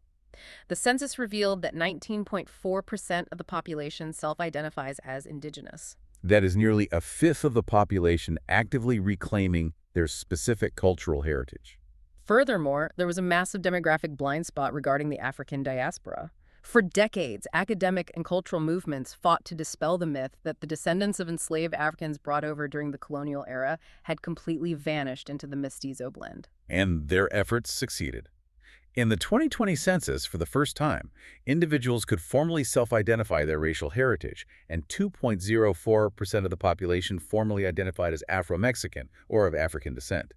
The census revealed that 19.4% of the population self-identifies as indigenous. That is nearly a fifth of the population actively reclaiming their specific cultural heritage. Furthermore, there was a massive demographic blind spot regarding the African diaspora. For decades, academic and cultural movements fought to dispel the myth that the descendants of enslaved Africans brought over during the colonial era had completely vanished into the mestizo blend. And their efforts succeeded. In the 2020 census, for the first time, individuals could formally self-identify their racial heritage, and 2.04% of the population formally identified as Afro-Mexican or of African descent.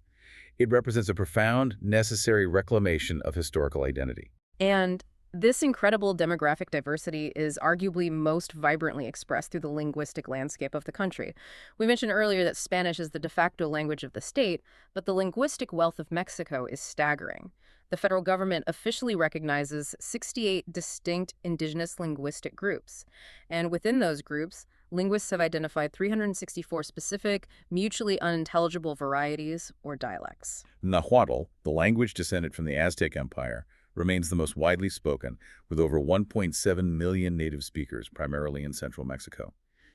It represents a profound, necessary reclamation of historical identity. And this incredible demographic diversity is arguably most vibrantly expressed through the linguistic landscape of the country. We mentioned earlier that Spanish is the de facto language of the state, but the linguistic wealth of Mexico is staggering. The federal government officially recognizes 68 distinct indigenous linguistic groups. And within those groups, linguists have identified 364 specific, mutually unintelligible varieties or dialects. Nahuatl, the language descended from the Aztec Empire, remains the most widely spoken, with over 1.7 million native speakers, primarily in central Mexico.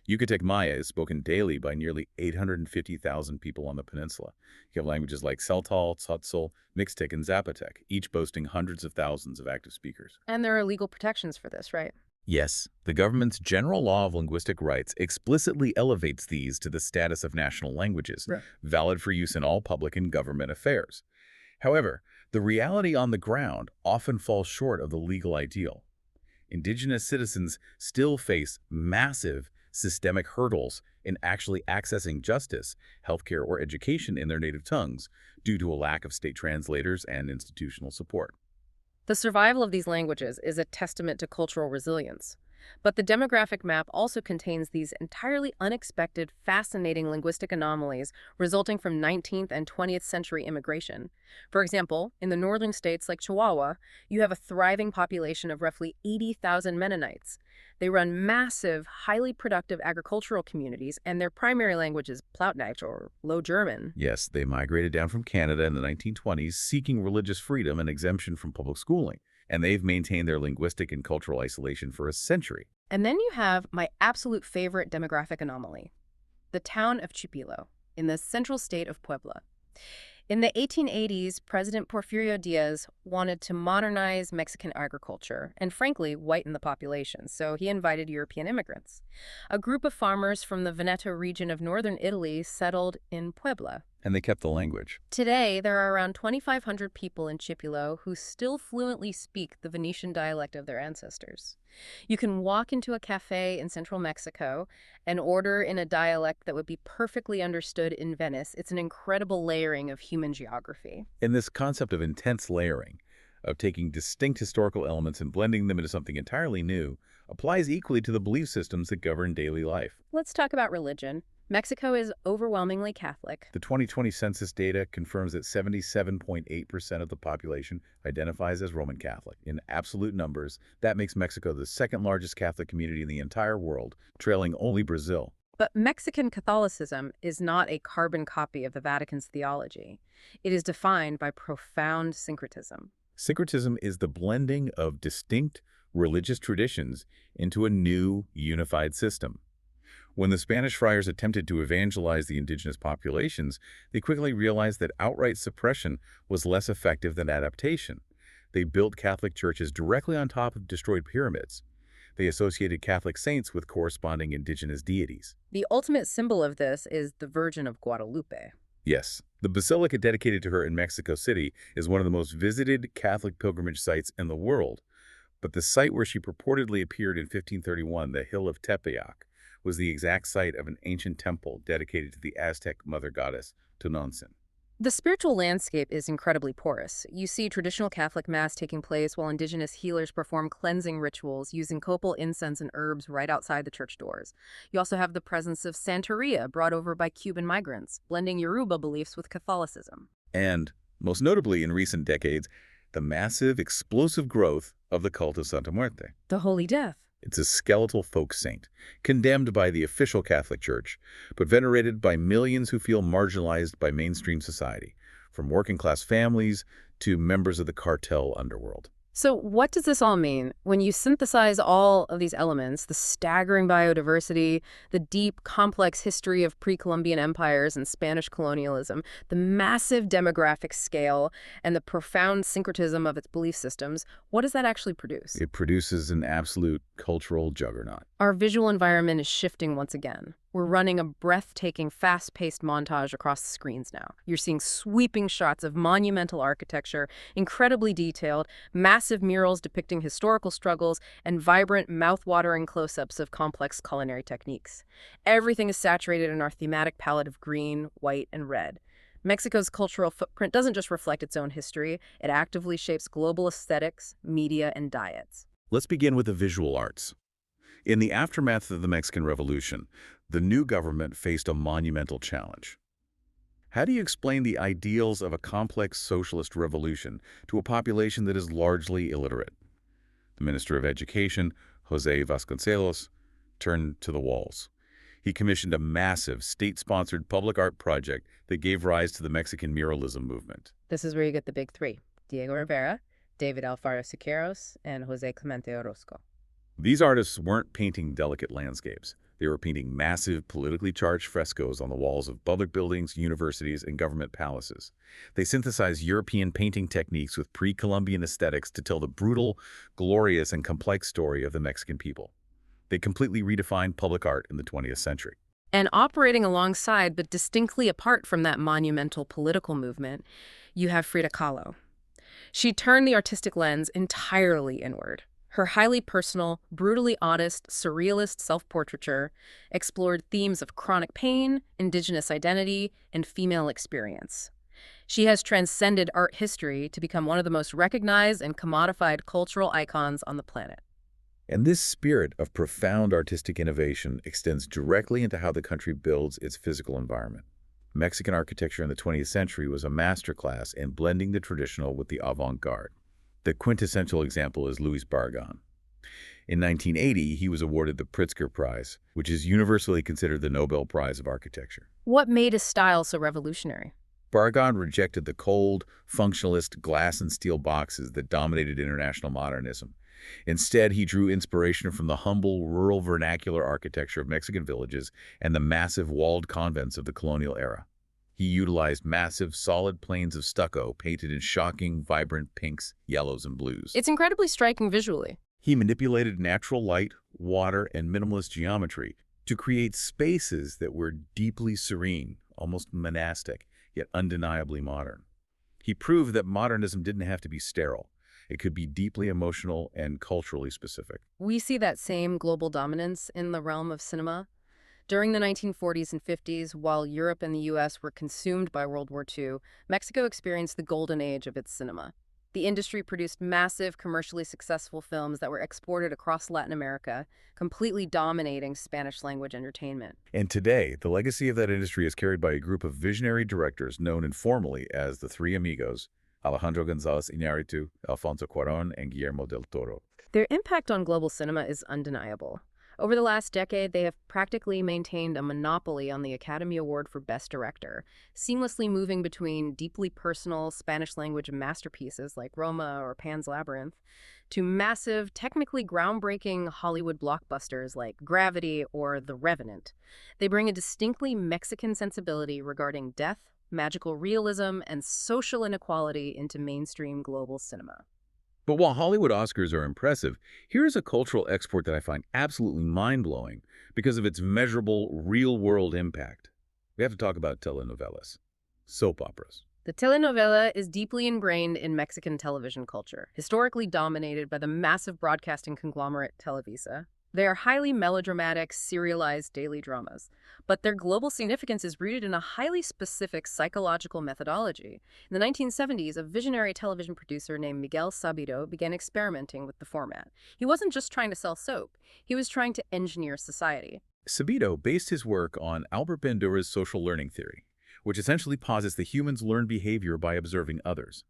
Yucatec Maya is spoken daily by nearly 850,000 people on the peninsula. You have languages like Celtal, Tzotzil, Mixtec, and Zapotec, each boasting hundreds of thousands of active speakers. And there are legal protections for this, right? Yes, the government's General Law of Linguistic Rights explicitly elevates these to the status of national languages, valid for use in all public and government affairs. However, the reality on the ground often falls short of the legal ideal. Indigenous citizens still face massive systemic hurdles in actually accessing justice, healthcare, or education in their native tongues due to a lack of state translators and institutional support. The survival of these languages is a testament to cultural resilience. But the demographic map also contains these entirely unexpected, fascinating linguistic anomalies resulting from 19th and 20th century immigration. For example, in the northern states like Chihuahua, you have a thriving population of roughly 80,000 Mennonites. They run massive, highly productive agricultural communities, and their primary language is Plautdeutsch, or Low German. Yes, they migrated down from Canada in the 1920s, seeking religious freedom and exemption from public schooling. and they've maintained their linguistic and cultural isolation for a century. And then you have my absolute favorite demographic anomaly, the town of Chipilo, in the central state of Puebla. In the 1880s, President Porfirio Diaz wanted to modernize Mexican agriculture and, frankly, whiten the population, so he invited European immigrants. A group of farmers from the Veneto region of northern Italy settled in Puebla. And they kept the language. Today, there are around 2,500 people in Chipilo who still fluently speak the Venetian dialect of their ancestors. You can walk into a cafe in central Mexico and order in a dialect that would be perfectly understood in Venice. It's an incredible layering of human geography. And this concept of intense layering, of taking distinct historical elements and blending them into something entirely new, applies equally to the belief systems that govern daily life. Let's talk about religion. Mexico is overwhelmingly Catholic. The 2020 census data confirms that 77.8% of the population identifies as Roman Catholic. In absolute numbers, that makes Mexico the second largest Catholic community in the entire world, trailing only Brazil. But Mexican Catholicism is not a carbon copy of the Vatican's theology. It is defined by profound syncretism. Syncretism is the blending of distinct religious traditions into a new, unified system. When the Spanish friars attempted to evangelize the indigenous populations, they quickly realized that outright suppression was less effective than adaptation. They built Catholic churches directly on top of destroyed pyramids. They associated Catholic saints with corresponding indigenous deities. The ultimate symbol of this is the Virgin of Guadalupe. Yes, the basilica dedicated to her in Mexico City is one of the most visited Catholic pilgrimage sites in the world. But the site where she purportedly appeared in 1531, the Hill of Tepeyac, was the exact site of an ancient temple dedicated to the Aztec mother goddess, Tonantzin. The spiritual landscape is incredibly porous. You see traditional Catholic Mass taking place while indigenous healers perform cleansing rituals using copal incense and herbs right outside the church doors. You also have the presence of Santeria brought over by Cuban migrants, blending Yoruba beliefs with Catholicism. And, most notably in recent decades, the massive, explosive growth of the cult of Santa Muerte. The Holy Death. It's a skeletal folk saint, condemned by the official Catholic Church, but venerated by millions who feel marginalized by mainstream society, from working-class families to members of the cartel underworld. So what does this all mean? When you synthesize all of these elements, the staggering biodiversity, the deep, complex history of pre-Columbian empires and Spanish colonialism, the massive demographic scale, and the profound syncretism of its belief systems, what does that actually produce? It produces an absolute cultural juggernaut. Our visual environment is shifting once again. We're running a breathtaking, fast-paced montage across the screens now. You're seeing sweeping shots of monumental architecture, incredibly detailed, massive murals depicting historical struggles, and vibrant, mouth-watering close-ups of complex culinary techniques. Everything is saturated in our thematic palette of green, white, and red. Mexico's cultural footprint doesn't just reflect its own history, it actively shapes global aesthetics, media, and diets. Let's begin with the visual arts. In the aftermath of the Mexican Revolution, the new government faced a monumental challenge. How do you explain the ideals of a complex socialist revolution to a population that is largely illiterate? The Minister of Education, José Vasconcelos, turned to the walls. He commissioned a massive state-sponsored public art project that gave rise to the Mexican muralism movement. This is where you get the big three: Diego Rivera, David Alfaro Siqueiros, and José Clemente Orozco. These artists weren't painting delicate landscapes. They were painting massive, politically charged frescoes on the walls of public buildings, universities, and government palaces. They synthesized European painting techniques with pre-Columbian aesthetics to tell the brutal, glorious, and complex story of the Mexican people. They completely redefined public art in the 20th century. And operating alongside, but distinctly apart from that monumental political movement, you have Frida Kahlo. She turned the artistic lens entirely inward. Her highly personal, brutally honest, surrealist self-portraiture explored themes of chronic pain, indigenous identity, and female experience. She has transcended art history to become one of the most recognized and commodified cultural icons on the planet. And this spirit of profound artistic innovation extends directly into how the country builds its physical environment. Mexican architecture in the 20th century was a masterclass in blending the traditional with the avant-garde. The quintessential example is Luis Barragan. In 1980, he was awarded the Pritzker Prize, which is universally considered the Nobel Prize of Architecture. What made his style so revolutionary? Barragan rejected the cold, functionalist glass and steel boxes that dominated international modernism. Instead, he drew inspiration from the humble, rural vernacular architecture of Mexican villages and the massive walled convents of the colonial era. He utilized massive, solid plains of stucco painted in shocking, vibrant pinks, yellows, and blues. It's incredibly striking visually. He manipulated natural light, water, and minimalist geometry to create spaces that were deeply serene, almost monastic, yet undeniably modern. He proved that modernism didn't have to be sterile. It could be deeply emotional and culturally specific. We see that same global dominance in the realm of cinema. During the 1940s and 50s, while Europe and the US were consumed by World War II, Mexico experienced the golden age of its cinema. The industry produced massive, commercially successful films that were exported across Latin America, completely dominating Spanish-language entertainment. And today, the legacy of that industry is carried by a group of visionary directors known informally as the Three Amigos: Alejandro González Iñárritu, Alfonso Cuarón, and Guillermo del Toro. Their impact on global cinema is undeniable. Over the last decade, they have practically maintained a monopoly on the Academy Award for Best Director, seamlessly moving between deeply personal Spanish-language masterpieces like Roma or Pan's Labyrinth to massive, technically groundbreaking Hollywood blockbusters like Gravity or The Revenant. They bring a distinctly Mexican sensibility regarding death, magical realism, and social inequality into mainstream global cinema. But while Hollywood Oscars are impressive, here's a cultural export that I find absolutely mind-blowing because of its measurable, real-world impact. We have to talk about telenovelas, soap operas. The telenovela is deeply ingrained in Mexican television culture, historically dominated by the massive broadcasting conglomerate Televisa. They are highly melodramatic, serialized daily dramas, but their global significance is rooted in a highly specific psychological methodology. In the 1970s, a visionary television producer named Miguel Sabido began experimenting with the format. He wasn't just trying to sell soap, he was trying to engineer society. Sabido based his work on Albert Bandura's social learning theory, which essentially posits that humans learn behavior by observing others.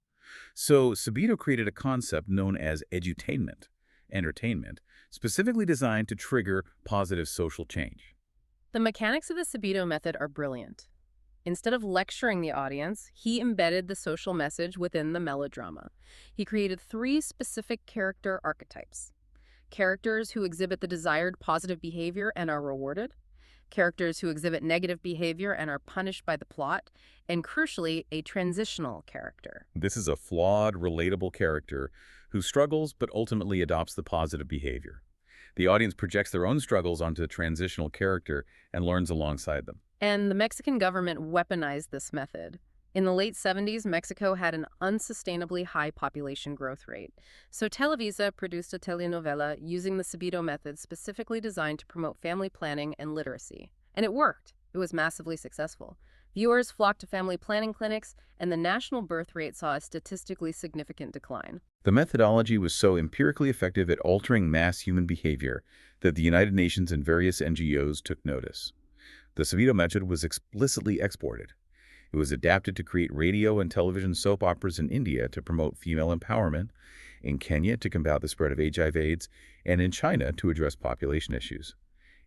So Sabido created a concept known as edutainment, entertainment, specifically designed to trigger positive social change. The mechanics of the Sabido method are brilliant. Instead of lecturing the audience, he embedded the social message within the melodrama. He created 3 specific character archetypes: characters who exhibit the desired positive behavior and are rewarded, characters who exhibit negative behavior and are punished by the plot, and crucially, a transitional character. This is a flawed, relatable character who struggles but ultimately adopts the positive behavior. The audience projects their own struggles onto the transitional character and learns alongside them. And the Mexican government weaponized this method. In the late 70s, Mexico had an unsustainably high population growth rate. So Televisa produced a telenovela using the Sabido method specifically designed to promote family planning and literacy. And it worked. It was massively successful. Viewers flocked to family planning clinics, and the national birth rate saw a statistically significant decline. The methodology was so empirically effective at altering mass human behavior that the United Nations and various NGOs took notice. The Sabido method was explicitly exported. It was adapted to create radio and television soap operas in India to promote female empowerment, in Kenya to combat the spread of HIV/AIDS, and in China to address population issues.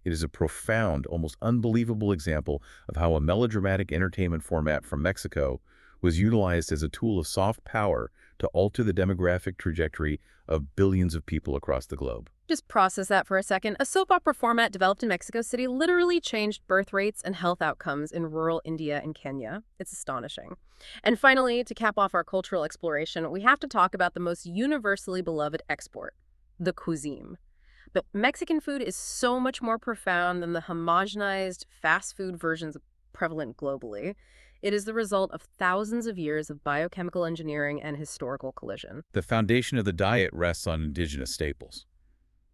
It is a profound, almost unbelievable example of how a melodramatic entertainment format from Mexico was utilized as a tool of soft power to alter the demographic trajectory of billions of people across the globe. Just process that for a second. A soap opera format developed in Mexico City literally changed birth rates and health outcomes in rural India and Kenya. It's astonishing. And finally, to cap off our cultural exploration, we have to talk about the most universally beloved export, the cuisine. But Mexican food is so much more profound than the homogenized fast food versions prevalent globally. It is the result of thousands of years of biochemical engineering and historical collision. The foundation of the diet rests on indigenous staples: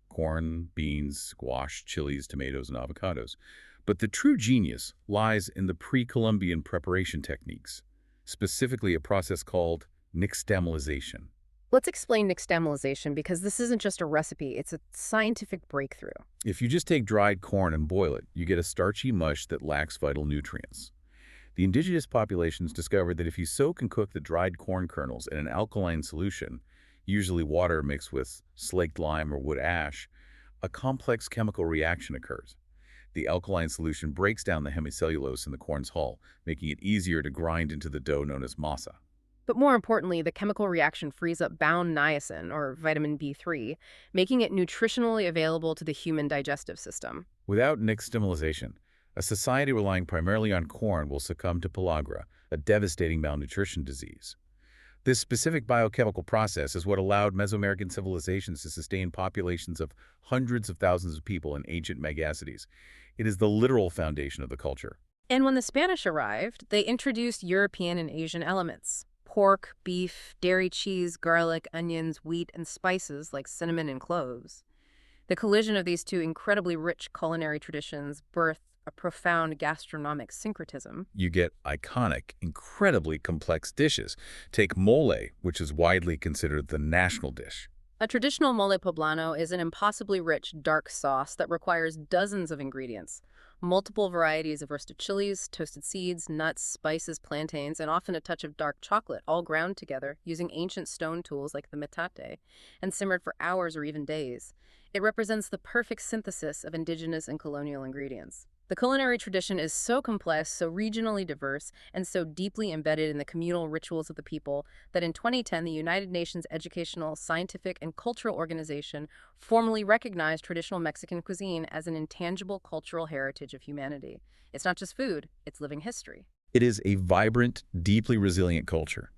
corn, beans, squash, chilies, tomatoes, and avocados. But the true genius lies in the pre-Columbian preparation techniques, specifically a process called nixtamalization. Let's explain nixtamalization because this isn't just a recipe, it's a scientific breakthrough. If you just take dried corn and boil it, you get a starchy mush that lacks vital nutrients. The indigenous populations discovered that if you soak and cook the dried corn kernels in an alkaline solution, usually water mixed with slaked lime or wood ash, a complex chemical reaction occurs. The alkaline solution breaks down the hemicellulose in the corn's hull, making it easier to grind into the dough known as masa. But more importantly, the chemical reaction frees up bound niacin, or vitamin B3, making it nutritionally available to the human digestive system. Without nixtamalization, a society relying primarily on corn will succumb to pellagra, a devastating malnutrition disease. This specific biochemical process is what allowed Mesoamerican civilizations to sustain populations of hundreds of thousands of people in ancient megacities. It is the literal foundation of the culture. And when the Spanish arrived, they introduced European and Asian elements. Pork, beef, dairy cheese, garlic, onions, wheat, and spices like cinnamon and cloves. The collision of these two incredibly rich culinary traditions birthed a profound gastronomic syncretism. You get iconic, incredibly complex dishes. Take mole, which is widely considered the national dish. A traditional mole poblano is an impossibly rich, dark sauce that requires dozens of ingredients. Multiple varieties of roasted chilies, toasted seeds, nuts, spices, plantains, and often a touch of dark chocolate, all ground together using ancient stone tools like the metate, and simmered for hours or even days. It represents the perfect synthesis of indigenous and colonial ingredients. The culinary tradition is so complex, so regionally diverse, and so deeply embedded in the communal rituals of the people that in 2010, the United Nations Educational, Scientific, and Cultural Organization formally recognized traditional Mexican cuisine as an intangible cultural heritage of humanity. It's not just food, it's living history. It is a vibrant, deeply resilient culture.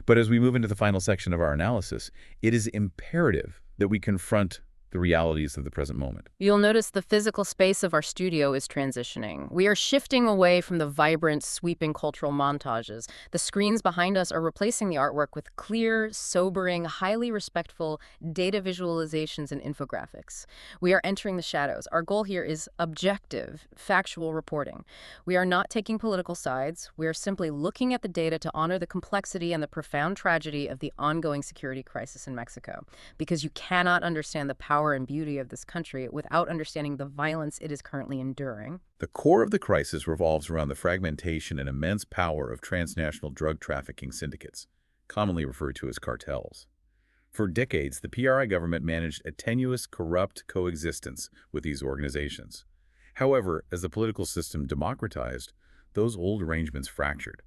But as we move into the final section of our analysis, it is imperative that we confront the realities of the present moment. You'll notice the physical space of our studio is transitioning. We are shifting away from the vibrant, sweeping cultural montages. The screens behind us are replacing the artwork with clear, sobering, highly respectful data visualizations and infographics. We are entering the shadows. Our goal here is objective, factual reporting. We are not taking political sides. We are simply looking at the data to honor the complexity and the profound tragedy of the ongoing security crisis in Mexico. Because you cannot understand the power and beauty of this country without understanding the violence it is currently enduring. The core of the crisis revolves around the fragmentation and immense power of transnational drug trafficking syndicates, commonly referred to as cartels. For decades, the PRI government managed a tenuous, corrupt coexistence with these organizations. However, as the political system democratized, those old arrangements fractured.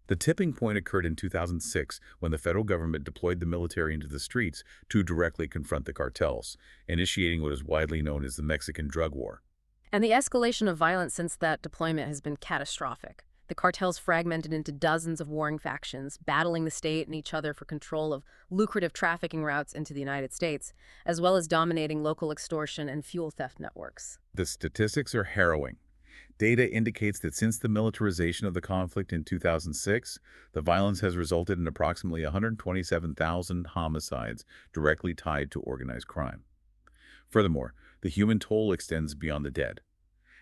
The tipping point occurred in 2006 when the federal government deployed the military into the streets to directly confront the cartels, initiating what is widely known as the Mexican drug war. And the escalation of violence since that deployment has been catastrophic. The cartels fragmented into dozens of warring factions, battling the state and each other for control of lucrative trafficking routes into the United States, as well as dominating local extortion and fuel theft networks. The statistics are harrowing. Data indicates that since the militarization of the conflict in 2006, the violence has resulted in approximately 127,000 homicides directly tied to organized crime. Furthermore, the human toll extends beyond the dead.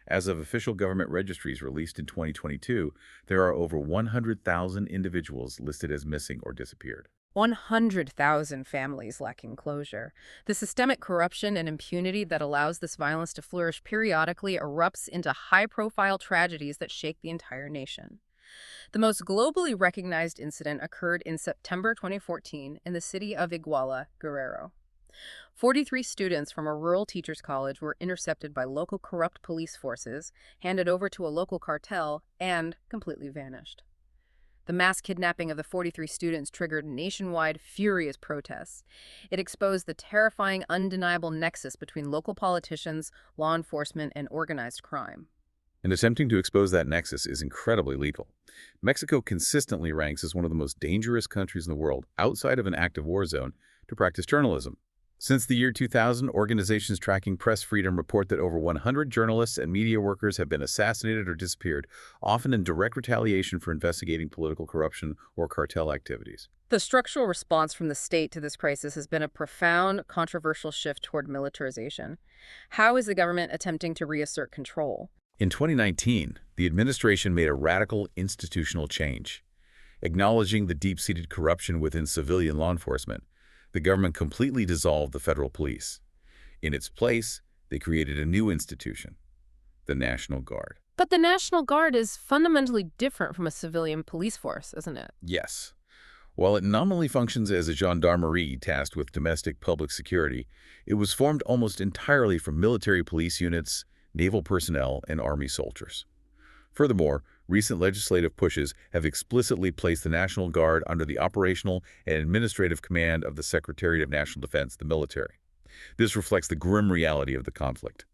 As of official government registries released in 2022, there are over 100,000 individuals listed as missing or disappeared. 100,000 families lacking closure. The systemic corruption and impunity that allows this violence to flourish periodically erupts into high-profile tragedies that shake the entire nation. The most globally recognized incident occurred in September 2014 in the city of Iguala, Guerrero. 43 students from a rural teachers' college were intercepted by local corrupt police forces, handed over to a local cartel, and completely vanished. The mass kidnapping of the 43 students triggered nationwide, furious protests. It exposed the terrifying, undeniable nexus between local politicians, law enforcement, and organized crime. And attempting to expose that nexus is incredibly lethal. Mexico consistently ranks as one of the most dangerous countries in the world, outside of an active war zone, to practice journalism. Since the year 2000, organizations tracking press freedom report that over 100 journalists and media workers have been assassinated or disappeared, often in direct retaliation for investigating political corruption or cartel activities. The structural response from the state to this crisis has been a profound, controversial shift toward militarization. How is the government attempting to reassert control? In 2019, the administration made a radical institutional change. Acknowledging the deep-seated corruption within civilian law enforcement, the government completely dissolved the federal police. In its place, they created a new institution, the National Guard. But the National Guard is fundamentally different from a civilian police force, isn't it? Yes. While it nominally functions as a gendarmerie tasked with domestic public security, it was formed almost entirely from military police units, naval personnel, and army soldiers. Furthermore, recent legislative pushes have explicitly placed the National Guard under the operational and administrative command of the Secretariat of National Defense, the military. This reflects the grim reality of the conflict.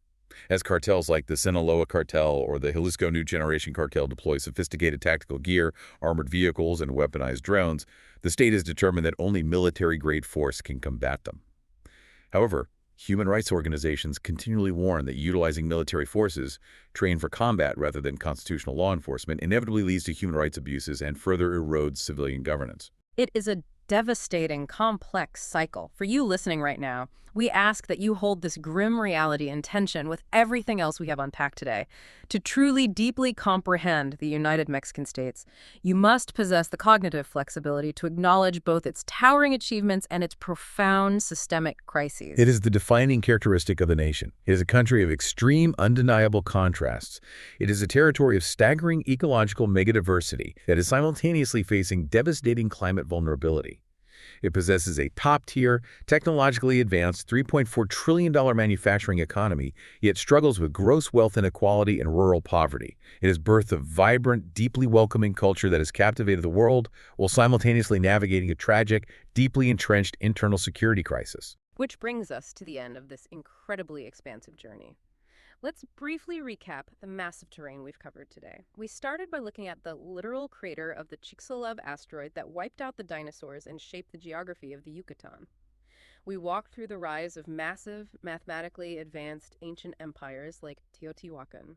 As cartels like the Sinaloa cartel or the Jalisco New Generation cartel deploy sophisticated tactical gear, armored vehicles, and weaponized drones, the state has determined that only military-grade force can combat them. However, human rights organizations continually warn that utilizing military forces, trained for combat rather than constitutional law enforcement, inevitably leads to human rights abuses and further erodes civilian governance. It is a devastating, complex cycle. For you listening right now, we ask that you hold this grim reality in tension with everything else we have unpacked today. To truly, deeply comprehend the United Mexican States, you must possess the cognitive flexibility to acknowledge both its towering achievements and its profound systemic crises. It is the defining characteristic of the nation. It is a country of extreme, undeniable contrasts. It is a territory of staggering ecological megadiversity that is simultaneously facing devastating climate vulnerability. It possesses a top-tier, technologically advanced $3.4 trillion manufacturing economy, yet struggles with gross wealth inequality and rural poverty. It is birthed a vibrant, deeply welcoming culture that has captivated the world while simultaneously navigating a tragic, deeply entrenched internal security crisis. Which brings us to the end of this incredibly expansive journey. Let's briefly recap the massive terrain we've covered today. We started by looking at the literal crater of the Chicxulub asteroid that wiped out the dinosaurs and shaped the geography of the Yucatan. We walked through the rise of massive, mathematically advanced ancient empires like Teotihuacan.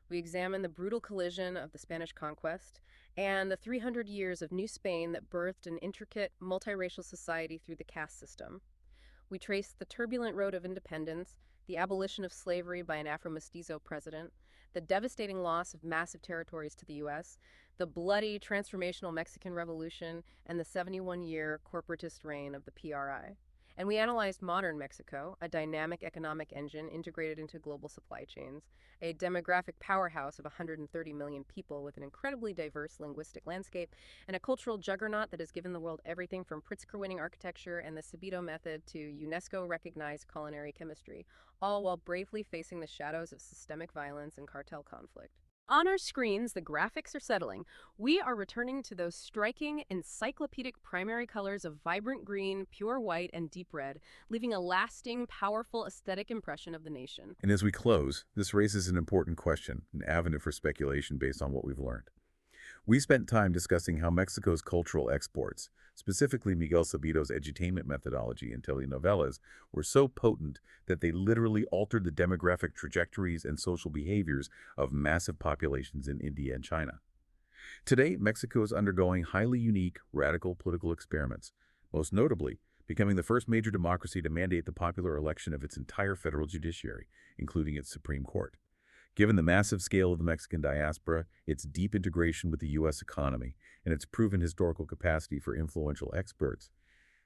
We examined the brutal collision of the Spanish conquest and the 300 years of New Spain that birthed an intricate, multiracial society through the caste system. We traced the turbulent road of independence, the abolition of slavery by an Afro-Mestizo president, the devastating loss of massive territories to the U.S., the bloody transformational Mexican Revolution, and the 71-year corporatist reign of the PRI. And we analyzed modern Mexico, a dynamic economic engine integrated into global supply chains, a demographic powerhouse of 130 million people with an incredibly diverse linguistic landscape, and a cultural juggernaut that has given the world everything from Pritzker-winning architecture and the Sabito method to UNESCO-recognized culinary chemistry, all while bravely facing the shadows of systemic violence and cartel conflict. On our screens, the graphics are settling. We are returning to those striking, encyclopedic primary colors of vibrant green, pure white, and deep red, leaving a lasting, powerful aesthetic impression of the nation. And as we close, this raises an important question, an avenue for speculation based on what we've learned. We spent time discussing how Mexico's cultural exports, specifically Miguel Sabito's edutainment methodology and telenovelas, were so potent that they literally altered the demographic trajectories and social behaviors of massive populations in India and China. Today, Mexico is undergoing highly unique, radical political experiments, most notably becoming the first major democracy to mandate the popular election of its entire federal judiciary, including its Supreme Court. Given the massive scale of the Mexican diaspora, its deep integration with the U.S. economy, and its proven historical capacity for influential experts,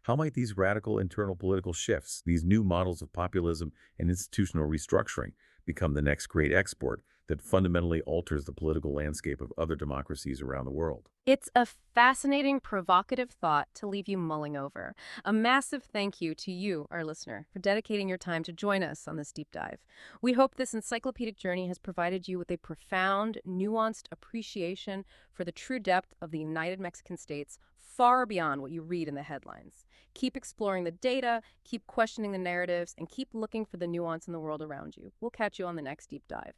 how might these radical internal political shifts, these new models of populism and institutional restructuring, become the next great export that fundamentally alters the political landscape of other democracies around the world? It's a fascinating, provocative thought to leave you mulling over. A massive thank you to you, our listener, for dedicating your time to join us on this deep dive. We hope this encyclopedic journey has provided you with a profound, nuanced appreciation for the true depth of the United Mexican States, far beyond what you read in the headlines. Keep exploring the data, keep questioning the narratives, and keep looking for the nuance in the world around you. We'll catch you on the next deep dive.